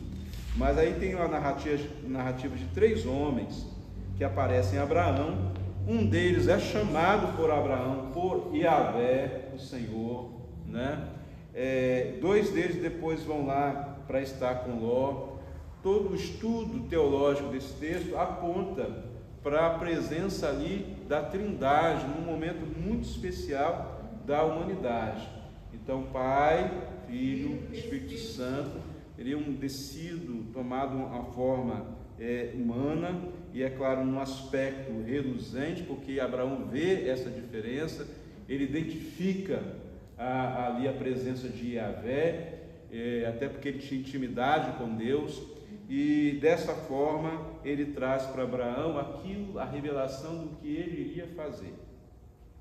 Mas aí tem uma narrativa de 3 homens que aparecem em Abraão. Um deles é chamado por Abraão por Yahvé, o Senhor, né? 2 deles depois vão lá para estar com Ló. Todo o estudo teológico desse texto aponta para a presença ali da Trindade, num momento muito especial da humanidade. Então, Pai, Filho, Espírito Santo teriam descido, tomado uma forma humana, e é claro, num aspecto reluzente, porque Abraão vê essa diferença, ele identifica ali a presença de Yahvé, até porque ele tinha intimidade com Deus. e dessa forma ele traz para Abraão a revelação do que ele iria fazer.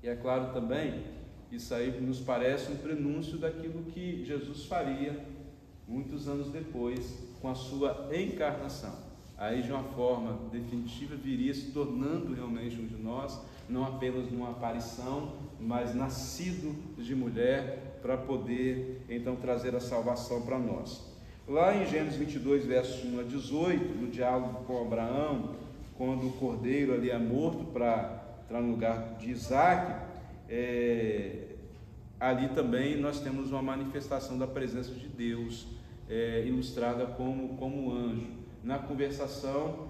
E é claro também, isso aí nos parece um prenúncio daquilo que Jesus faria muitos anos depois com a sua encarnação. Aí de uma forma definitiva viria se tornando realmente um de nós, não apenas numa aparição, mas nascido de mulher, para poder então trazer a salvação para nós. Lá em Gênesis 22, versos 1 a 18, no diálogo com Abraão, quando o cordeiro ali é morto para entrar no lugar de Isaac, ali também nós temos uma manifestação da presença de Deus, ilustrada como anjo. Na conversação,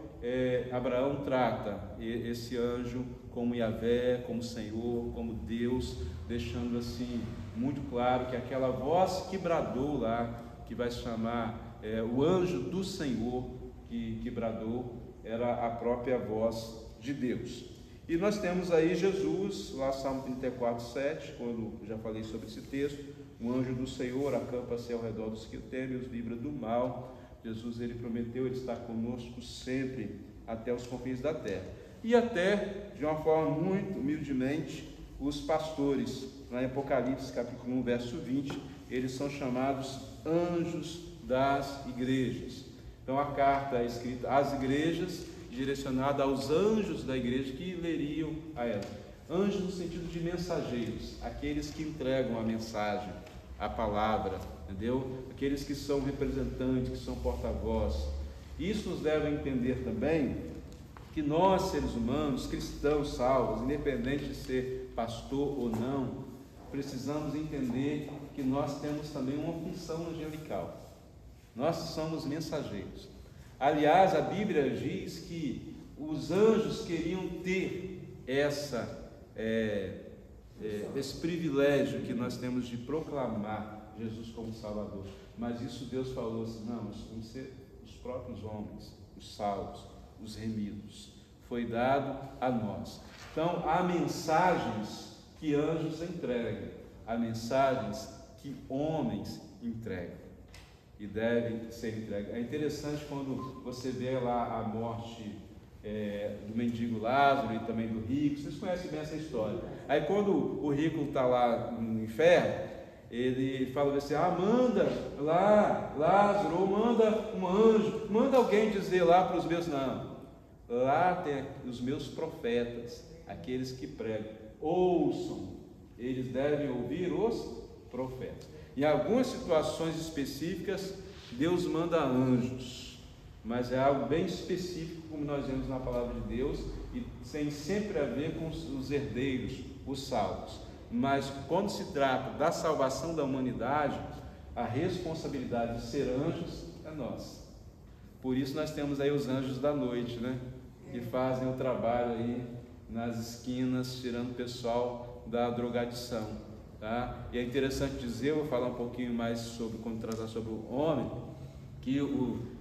Abraão trata esse anjo como Yahvé, como Senhor, como Deus, deixando assim muito claro que aquela voz que bradou lá, que vai se chamar o anjo do Senhor que bradou, era a própria voz de Deus. E nós temos aí Jesus, lá Salmo 34, 7, quando já falei sobre esse texto, o anjo do Senhor acampa-se ao redor dos que o temem e os livra do mal. Jesus, ele prometeu, ele está conosco sempre até os confins da terra. E até, de uma forma muito humildemente, os pastores, lá em Apocalipse capítulo 1, verso 20, eles são chamados anjos das igrejas. Então a carta é escrita às igrejas, direcionada aos anjos da igreja que leriam a ela. Anjos no sentido de mensageiros, aqueles que entregam a mensagem, a palavra, entendeu? Aqueles que são representantes, que são porta-voz. Isso nos deve entender também que nós, seres humanos, cristãos salvos, independente de ser pastor ou não, precisamos entender que nós temos também uma função angelical. Nós somos mensageiros. Aliás, a Bíblia diz que os anjos queriam ter esse privilégio que nós temos de proclamar Jesus como Salvador. Mas isso Deus falou assim, não, vão ser os próprios homens, os salvos, os remidos. Foi dado a nós. Então, há mensagens que anjos entregam, há mensagens que homens entregam e devem ser entregues. É interessante quando você vê lá a morte do mendigo Lázaro e também do rico. Vocês conhecem bem essa história. Aí quando o rico está lá no inferno, ele fala assim, manda lá Lázaro, ou manda um anjo, manda alguém dizer lá para os meus, não, lá tem os meus profetas, aqueles que pregam, ouçam, eles devem ouvir os profetas. Em algumas situações específicas, Deus manda anjos, mas é algo bem específico, como nós vemos na palavra de Deus, e tem sempre a ver com os herdeiros, os salvos. Mas quando se trata da salvação da humanidade, a responsabilidade de ser anjos é nossa. Por isso nós temos aí os anjos da noite, né? Que fazem o trabalho aí nas esquinas, tirando o pessoal da drogadição, tá? E é interessante dizer, eu vou falar um pouquinho mais sobre, quando tratar sobre o homem, que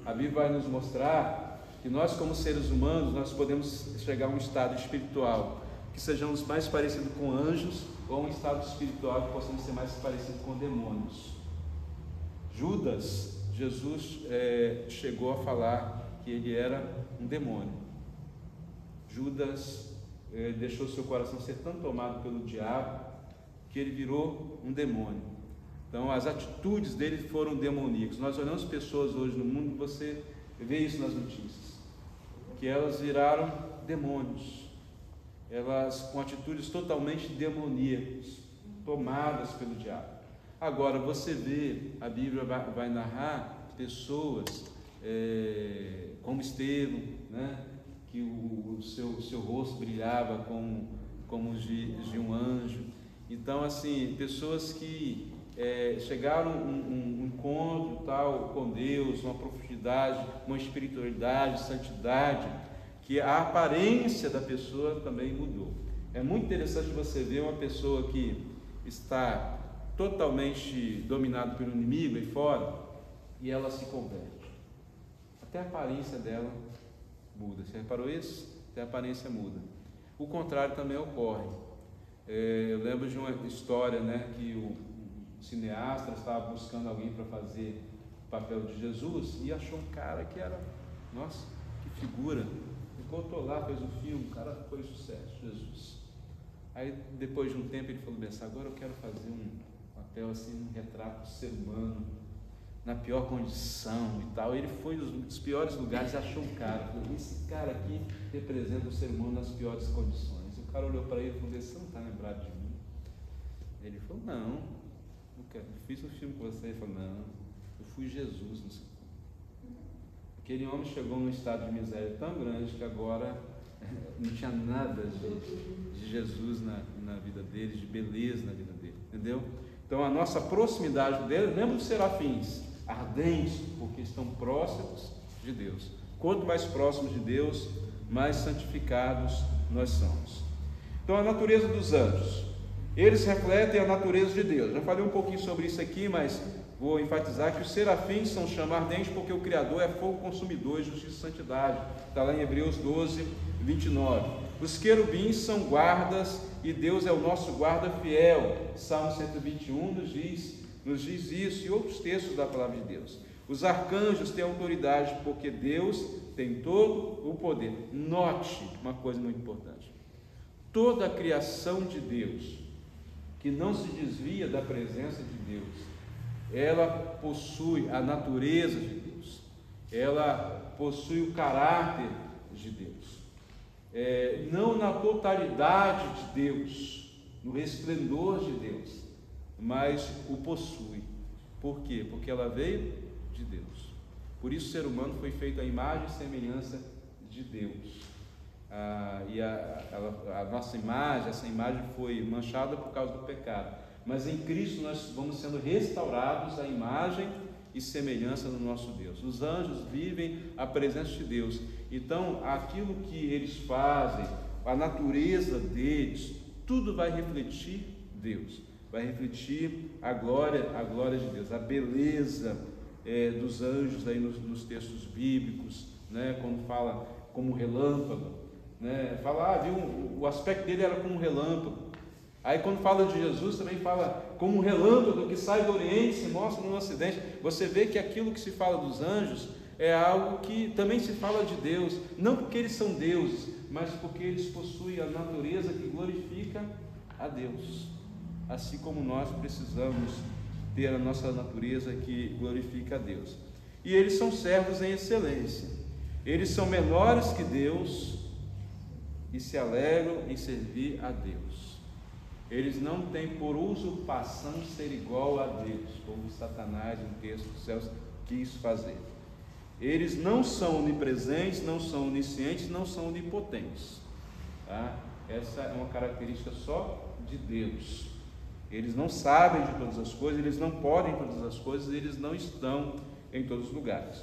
a Bíblia vai nos mostrar que nós, como seres humanos, nós podemos chegar a um estado espiritual que sejamos mais parecidos com anjos, ou um estado espiritual que possamos ser mais parecidos com demônios. Judas, Jesus chegou a falar que ele era um demônio. Judas deixou seu coração ser tão tomado pelo diabo que ele virou um demônio. Então as atitudes dele foram demoníacas. Nós olhamos pessoas hoje no mundo, você vê isso nas notícias, que elas viraram demônios. Elas com atitudes totalmente demoníacas, tomadas pelo diabo. Agora você vê, a Bíblia vai narrar pessoas como Estevão, né? Que o seu rosto brilhava como de um anjo. Então assim, pessoas que chegaram a um encontro tal com Deus, uma profundidade, uma espiritualidade, santidade, que a aparência da pessoa também mudou. É muito interessante você ver uma pessoa que está totalmente dominada pelo inimigo aí fora, e ela se converte. Até a aparência dela muda. Você reparou isso? Até a aparência muda. O contrário também ocorre. Eu lembro de uma história, né, que o cineasta estava buscando alguém para fazer papel de Jesus e achou um cara que era, nossa, que figura. Encontrou lá, fez o filme, o cara foi sucesso, Jesus. Aí depois de um tempo ele falou bem assim, agora eu quero fazer um papel assim, um retrato do ser humano, na pior condição e tal. Ele foi nos piores lugares e achou um cara. Falou, esse cara aqui representa o ser humano nas piores condições. E o cara olhou para ele e falou, você não está lembrado de mim? Ele falou, não, eu fiz um filme com você. Ele falou, não, eu fui Jesus no seu filme. Aquele homem chegou num estado de miséria tão grande que agora não tinha nada de Jesus na vida dele, de beleza na vida dele, entendeu? Então a nossa proximidade dele, lembra dos serafins, ardentes, porque estão próximos de Deus. Quanto mais próximos de Deus, mais santificados nós somos. Então a natureza dos anjos, eles refletem a natureza de Deus. Já falei um pouquinho sobre isso aqui, mas vou enfatizar que os serafins são chamados ardentes porque o Criador é fogo consumidor, justiça e santidade. Está lá em Hebreus 12, 29. Os querubins são guardas e Deus é o nosso guarda fiel. Salmo 121 nos diz isso, e outros textos da palavra de Deus. Os arcanjos têm autoridade porque Deus tem todo o poder. Note uma coisa muito importante: toda a criação de Deus que não se desvia da presença de Deus, ela possui a natureza de Deus, ela possui o caráter de Deus, não na totalidade de Deus, no resplendor de Deus, mas o possui. Por quê? Porque ela veio de Deus. Por isso o ser humano foi feito à imagem e semelhança de Deus. E a nossa imagem, essa imagem foi manchada por causa do pecado, mas em Cristo nós vamos sendo restaurados à imagem e semelhança do nosso Deus. Os anjos vivem a presença de Deus, então aquilo que eles fazem, a natureza deles, tudo vai refletir Deus, vai refletir a glória de Deus, a beleza dos anjos aí nos textos bíblicos, né? Quando fala como relâmpago, né? Fala, o aspecto dele era como um relâmpago. Aí quando fala de Jesus também fala como um relâmpago que sai do Oriente e se mostra no Ocidente. Você vê que aquilo que se fala dos anjos é algo que também se fala de Deus, não porque eles são deuses, mas porque eles possuem a natureza que glorifica a Deus, assim como nós precisamos ter a nossa natureza que glorifica a Deus. E eles são servos em excelência, eles são menores que Deus e se alegram em servir a Deus. Eles não têm por usurpação ser igual a Deus, como Satanás, no texto dos céus, quis fazer. Eles não são onipresentes, não são oniscientes, não são onipotentes, tá? Essa é uma característica só de Deus. Eles não sabem de todas as coisas, eles não podem todas as coisas, eles não estão em todos os lugares.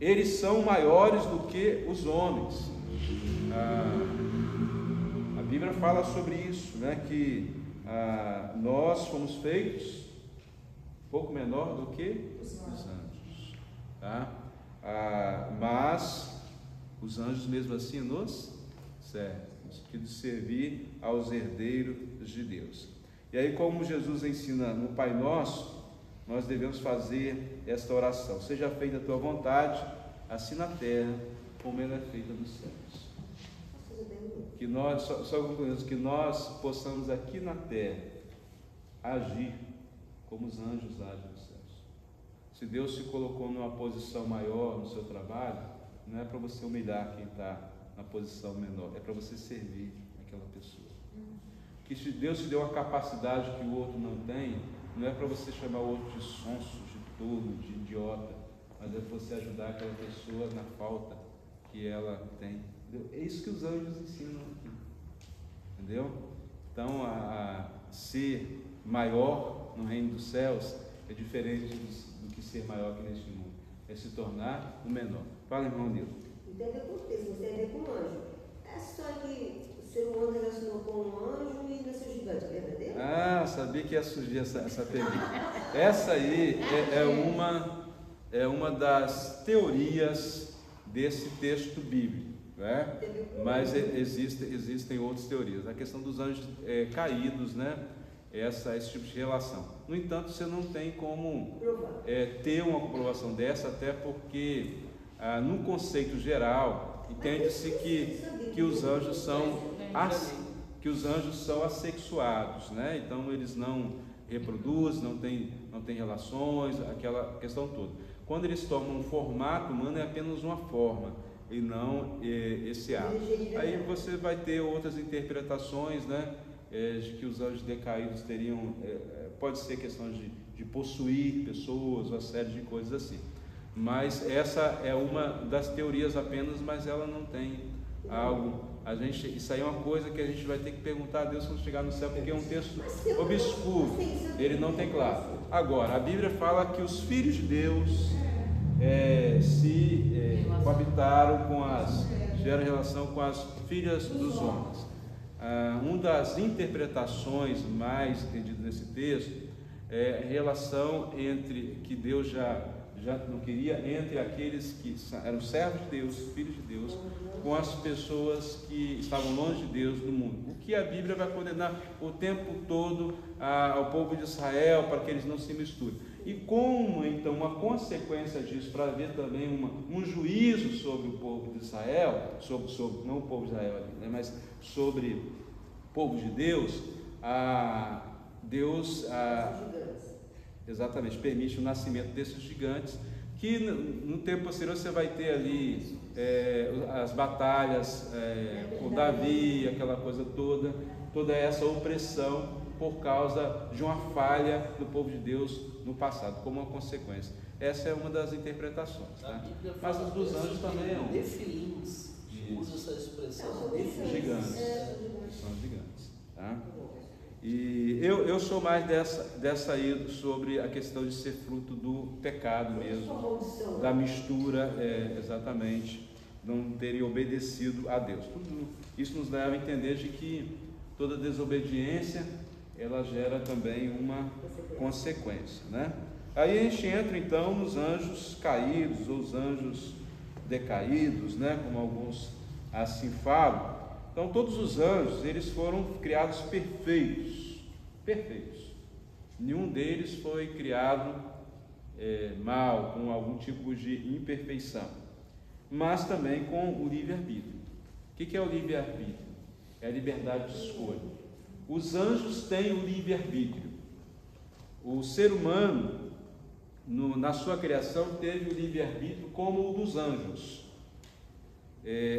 Eles são maiores do que os homens. A Bíblia fala sobre isso, né? Que nós fomos feitos pouco menor do que os anjos, tá? Mas os anjos mesmo assim nos servem, no sentido de servir aos herdeiros de Deus. E aí, como Jesus ensina no Pai Nosso, nós devemos fazer esta oração: seja feita a tua vontade, assim na terra como ela é feita nos céus. Que nós, que nós possamos aqui na terra agir como os anjos agem nos céus. Se Deus se colocou numa posição maior no seu trabalho, não é para você humilhar quem está na posição menor, é para você servir aquela pessoa. Que se Deus te deu uma capacidade que o outro não tem, não é para você chamar o outro de sonso, de tolo, de idiota, mas é para você ajudar aquela pessoa na falta que ela tem. Entendeu? É isso que os anjos ensinam aqui, entendeu? Então, ser maior no reino dos céus é diferente do que ser maior aqui neste mundo, é se tornar o menor. Fala, irmão Nilton. Entender por quê? Se você é com um anjo, essa história que o ser humano relacionou com um anjo e nasceu gigante, é verdadeiro? Sabia que ia surgir essa pergunta. Essa aí é uma das teorias desse texto bíblico, né? Mas existem outras teorias. A questão dos anjos caídos, né? esse tipo de relação. No entanto, você não tem como ter uma comprovação dessa, até porque no conceito geral entende-se que os anjos são assexuados, né? Então eles não reproduzem, não tem relações, aquela questão toda. Quando eles tomam um formato humano, é apenas uma forma e não esse ato. Aí você vai ter outras interpretações, né? De que os anjos decaídos teriam, pode ser questão de possuir pessoas, uma série de coisas assim. Mas essa é uma das teorias apenas, mas ela não tem algo. Isso aí é uma coisa que a gente vai ter que perguntar a Deus quando chegar no céu, porque é um texto obscuro, ele não tem claro. Agora, a Bíblia fala que os filhos de Deus coabitaram tiveram relação com as filhas dos homens. Uma das interpretações mais entendidas nesse texto é a relação que Deus já não queria, entre aqueles que eram servos de Deus, filhos de Deus, com as pessoas que estavam longe de Deus no mundo. O que a Bíblia vai condenar o tempo todo ao povo de Israel, para que eles não se misturem. E como então uma consequência disso, para haver também um juízo sobre o povo de Israel, não o povo de Israel ali, né, mas sobre o povo de Deus, Deus exatamente permite o nascimento desses gigantes, que no tempo posterior você vai ter ali as batalhas com Davi, aquela coisa toda essa opressão por causa de uma falha do povo de Deus no passado, como uma consequência. Essa é uma das interpretações, tá? Mas os dos anjos também é Nefilins, usa essa expressão, gigantes, são gigantes, tá? E eu sou mais dessa aí sobre a questão de ser fruto do pecado mesmo, da mistura, exatamente, não terem obedecido a Deus. Tudo isso nos leva a entender de que toda desobediência ela gera também uma consequência, né? Aí a gente entra então nos anjos caídos, ou os anjos decaídos, né? Como alguns assim falam. Então todos os anjos, eles foram criados perfeitos. Nenhum deles foi criado mal, com algum tipo de imperfeição, mas também com o livre-arbítrio. O que é o livre-arbítrio? É a liberdade de escolha. Os anjos têm o livre-arbítrio. O ser humano, na sua criação, teve o livre-arbítrio como o dos anjos.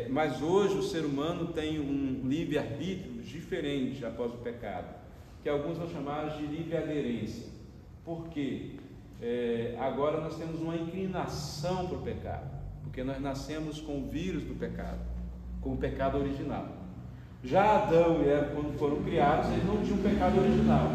Mas hoje o ser humano tem um livre-arbítrio diferente após o pecado, que alguns vão chamar de livre-aderência. Por quê? Agora nós temos uma inclinação para o pecado, porque nós nascemos com o vírus do pecado, com o pecado original. Já Adão e Eva, quando foram criados, eles não tinham pecado original.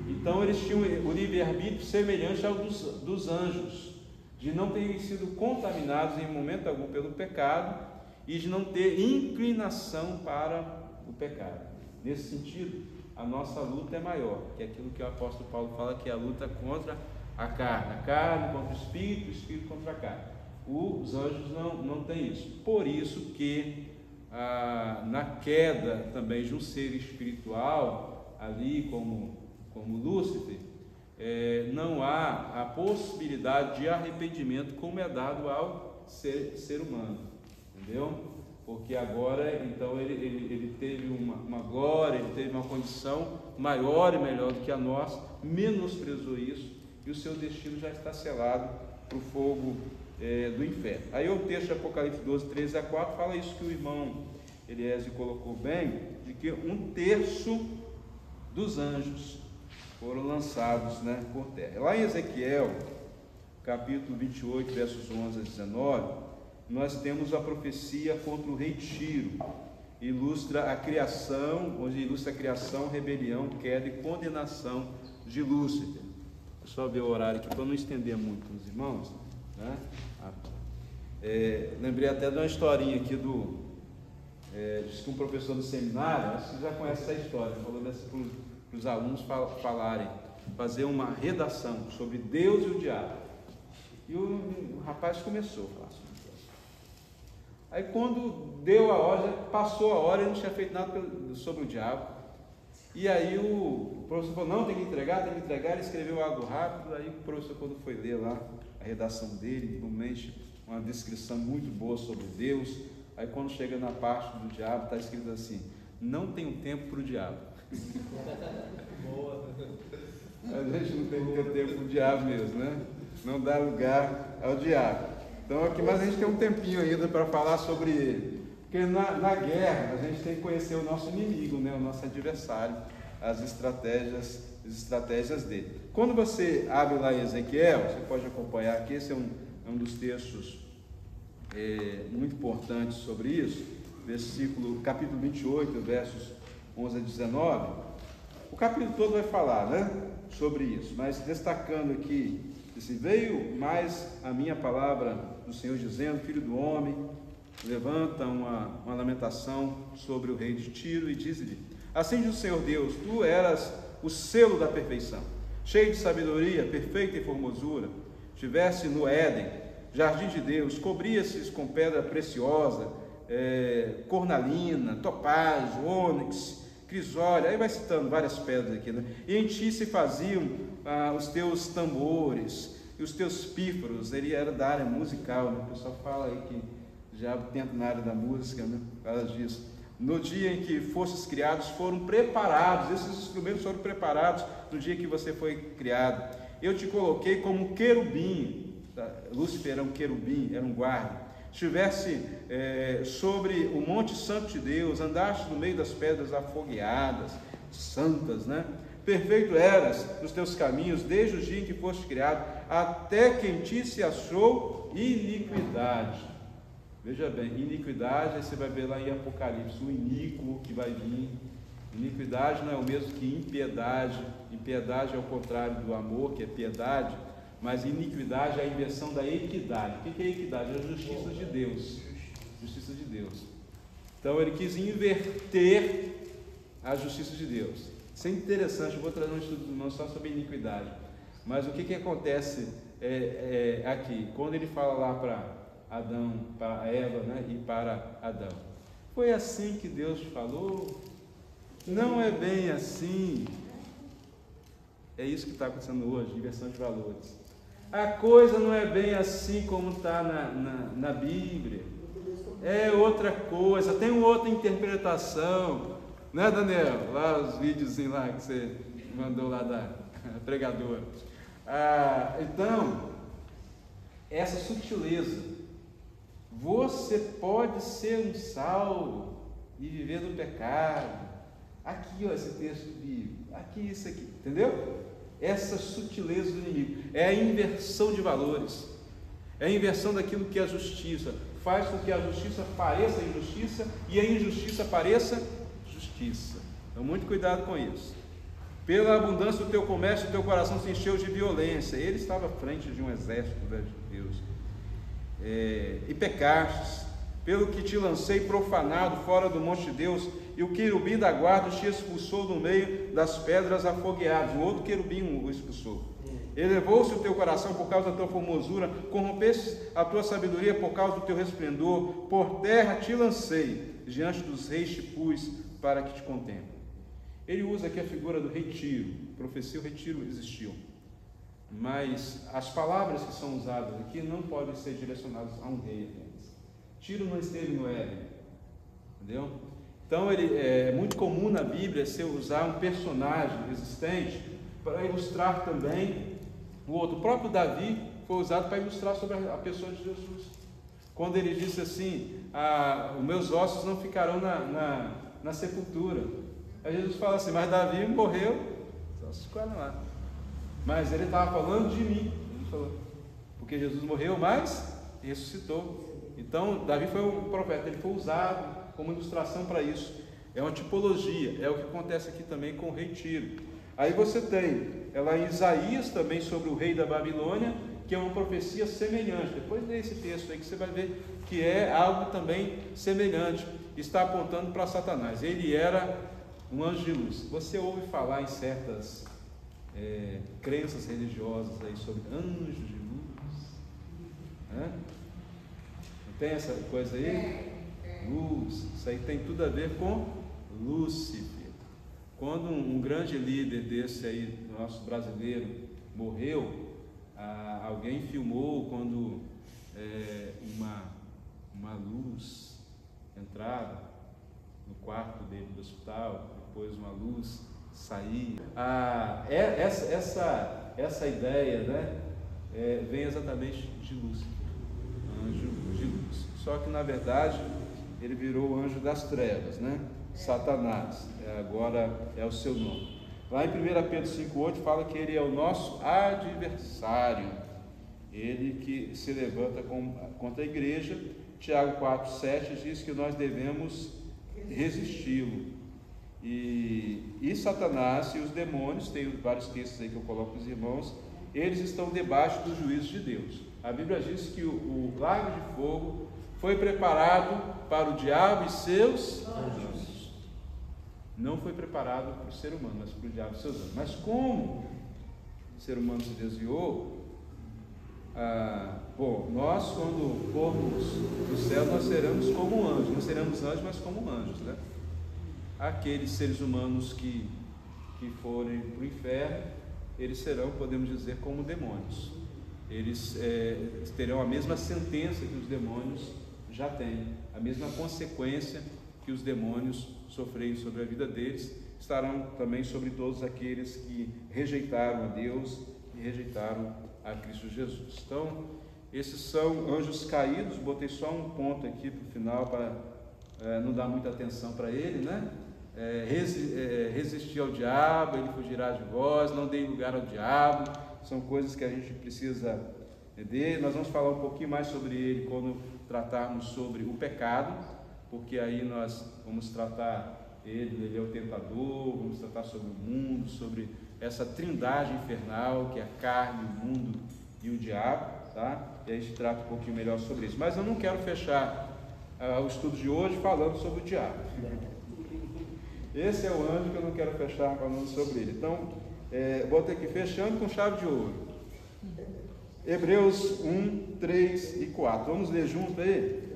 Então eles tinham o livre-arbítrio semelhante ao dos anjos, de não terem sido contaminados em momento algum pelo pecado e de não ter inclinação para o pecado. Nesse sentido, a nossa luta é maior, que é aquilo que o apóstolo Paulo fala, que é a luta contra a carne contra o espírito contra a carne. Os anjos não têm isso. Por isso que na queda também de um ser espiritual, ali como Lúcifer, não há a possibilidade de arrependimento como é dado ao ser humano, entendeu? Porque agora, então, ele teve uma glória, ele teve uma condição maior e melhor do que a nossa, menosprezou isso, e o seu destino já está selado para o fogo do inferno. Aí o texto de Apocalipse 12, 13 a 4 fala isso que o irmão Eliésio colocou bem, de que 1/3 dos anjos foram lançados, né, por terra. Lá em Ezequiel, capítulo 28, versos 11 a 19, nós temos a profecia contra o rei Tiro, ilustra a criação, onde ilustra a criação, rebelião, queda e condenação de Lúcifer. Só ver o horário aqui para não estender muito os irmãos, né? Lembrei até de uma historinha aqui diz que um professor do seminário, acho que você já conhece essa história, falou para os alunos falarem, fazer uma redação sobre Deus e o diabo. E o rapaz começou a falar sobre Deus. Aí quando deu a hora, já passou a hora, ele não tinha feito nada sobre o diabo. E aí o professor falou, não, tem que entregar, ele escreveu algo rápido. Aí o professor, quando foi ler lá a redação dele, realmente uma descrição muito boa sobre Deus. Aí quando chega na parte do diabo, está escrito assim, não tenho tempo para o diabo. Boa. A gente não tem que ter tempo para o diabo mesmo, né? Não dá lugar ao diabo. Então aqui, mas a gente tem um tempinho ainda para falar sobre ele. Porque na guerra a gente tem que conhecer o nosso inimigo, né? O nosso adversário, as estratégias dele. Quando você abre lá em Ezequiel, você pode acompanhar aqui, esse é um dos textos muito importantes sobre isso, capítulo 28, versos 11 a 19. O capítulo todo vai falar, né, sobre isso, mas destacando aqui, veio mais a minha palavra do Senhor dizendo, filho do homem, levanta uma lamentação sobre o rei de Tiro e diz-lhe, assim diz o Senhor Deus, tu eras o selo da perfeição, cheio de sabedoria, perfeita em formosura, estivesse no Éden, jardim de Deus, cobria-se com pedra preciosa, cornalina, topázio, ônix, crisólio, aí vai citando várias pedras aqui, né? E em ti se faziam os teus tambores e os teus pífaros. Ele era da área musical, né? O pessoal fala aí que já tenta na área da música, né? Fala disso. No dia em que fostes criados, foram preparados, esses instrumentos foram preparados no dia que você foi criado. Eu te coloquei como querubim, Lúcifer era um querubim, era um guarda. Estivesse sobre o monte santo de Deus, andaste no meio das pedras afogueadas, santas, né? Perfeito eras nos teus caminhos, desde o dia em que foste criado, até que em ti se achou iniquidade. Veja bem, iniquidade, aí você vai ver lá em Apocalipse, o iníquo que vai vir. Iniquidade não é o mesmo que impiedade. Impiedade é o contrário do amor, que é piedade. Mas iniquidade é a inversão da equidade. O que é equidade? É a justiça de Deus. Justiça de Deus. Então ele quis inverter a justiça de Deus. Isso é interessante, eu vou trazer um estudo não só sobre iniquidade. Mas o que acontece aqui? Quando ele fala lá para Adão, para Eva, né, e para Adão. Foi assim que Deus falou? Não é bem assim. É isso que está acontecendo hoje, inversão de valores. A coisa não é bem assim como está na Bíblia. É outra coisa, tem outra interpretação. Né, Daniel? Lá os videozinhos lá que você mandou lá da pregadora. Então, essa sutileza. Você pode ser um salvo e viver no pecado. Aqui, ó, esse texto bíblico. Aqui, isso aqui. Entendeu? Essa sutileza do inimigo. É a inversão de valores. É a inversão daquilo que é a justiça. Faz com que a justiça pareça injustiça e a injustiça pareça justiça. Então, muito cuidado com isso. Pela abundância do teu comércio, o teu coração se encheu de violência. Ele estava à frente de um exército de Deus. E pecastes, pelo que te lancei profanado fora do monte de Deus, e o querubim da guarda te expulsou do meio das pedras afogueadas. O outro querubim o expulsou. Elevou-se o teu coração por causa da tua formosura, corrompeste a tua sabedoria por causa do teu resplendor. Por terra te lancei, diante dos reis te pus para que te contemplem. Ele usa aqui a figura do rei Tiro. Profecia, o rei Tiro existiu. Mas as palavras que são usadas aqui não podem ser direcionadas a um rei apenas. Tiro não esteve no Éden, entendeu? Então é muito comum na Bíblia se usar um personagem existente para ilustrar também o outro. O próprio Davi foi usado para ilustrar sobre a pessoa de Jesus. Quando ele disse assim, os meus ossos não ficarão na sepultura. Aí Jesus fala assim, mas Davi morreu, os ossos ficaram lá. Mas ele estava falando de mim, Jesus falou, porque Jesus morreu, mas ressuscitou. Então, Davi foi um profeta, ele foi usado como ilustração para isso. É uma tipologia, é o que acontece aqui também com o rei Tiro. Aí você tem, lá em Isaías também sobre o rei da Babilônia, que é uma profecia semelhante. Depois lê esse texto aí que você vai ver que é algo também semelhante. Está apontando para Satanás. Ele era um anjo de luz. Você ouve falar em certas crenças religiosas aí sobre anjos de luz, né? Não tem essa coisa aí? Luz, isso aí tem tudo a ver com Lúcifer. Quando um grande líder desse aí, nosso brasileiro, morreu, alguém filmou quando uma luz entrava no quarto dele do hospital, depois uma luz saía. Essa ideia, né, vem exatamente de Lúcifer, anjo de luz. Só que na verdade ele virou o anjo das trevas, né? Satanás, agora é o seu nome. Lá em 1 Pedro 5,8 fala que ele é o nosso adversário, ele que se levanta contra a igreja. Tiago 4,7 diz que nós devemos resisti-lo. E Satanás e os demônios, tem vários textos aí que eu coloco para os irmãos, eles estão debaixo do juízo de Deus. A Bíblia diz que o lago de fogo foi preparado para o diabo e seus anjos. Não foi preparado para o ser humano, mas para o diabo e seus anjos. Mas como o ser humano se desviou, nós quando formos do céu, nós seremos como anjos. Não seremos anjos, mas como anjos, né? Aqueles seres humanos que forem para o inferno, eles serão, podemos dizer, como demônios. Eles terão a mesma sentença que os demônios já têm, a mesma consequência que os demônios sofreram sobre a vida deles, estarão também sobre todos aqueles que rejeitaram a Deus e rejeitaram a Cristo Jesus. Então, esses são anjos caídos. Botei só um ponto aqui para o final, para não dar muita atenção para ele, né? Resistir ao diabo, ele fugirá de vós, não dê lugar ao diabo. São coisas que a gente precisa entender. Nós vamos falar um pouquinho mais sobre ele quando tratarmos sobre o pecado, porque aí nós vamos tratar ele é o tentador, vamos tratar sobre o mundo, sobre essa trindade infernal que é a carne, o mundo e o diabo, tá? E a gente trata um pouquinho melhor sobre isso. Mas eu não quero fechar o estudo de hoje falando sobre o diabo. Esse é o anjo que eu não quero fechar falando sobre ele. Então, vou ter que ir fechando com chave de ouro. Hebreus 1, 3 e 4. Vamos ler junto aí?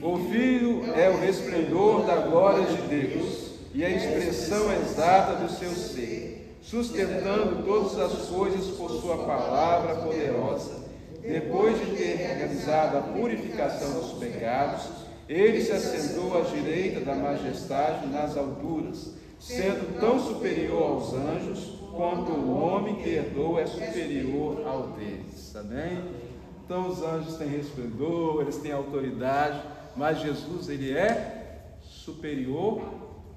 O Filho é o resplendor da glória de Deus e a expressão exata do seu ser, sustentando todas as coisas por sua palavra poderosa. Depois de ter realizado a purificação dos pecados, ele se assentou à direita da majestade nas alturas, sendo tão superior aos anjos quanto o homem que herdou é superior ao deles. Amém? Então os anjos têm resplendor, eles têm autoridade, mas Jesus, ele é superior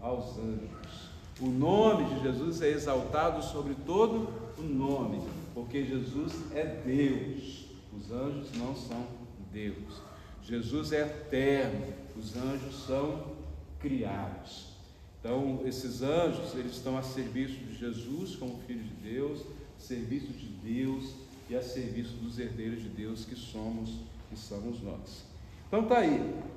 aos anjos. O nome de Jesus é exaltado sobre todo o nome, porque Jesus é Deus. Os anjos não são Deus. Jesus é eterno, os anjos são criados. Então, esses anjos, eles estão a serviço de Jesus como Filho de Deus, a serviço de Deus e a serviço dos herdeiros de Deus que somos nós. Então, está aí.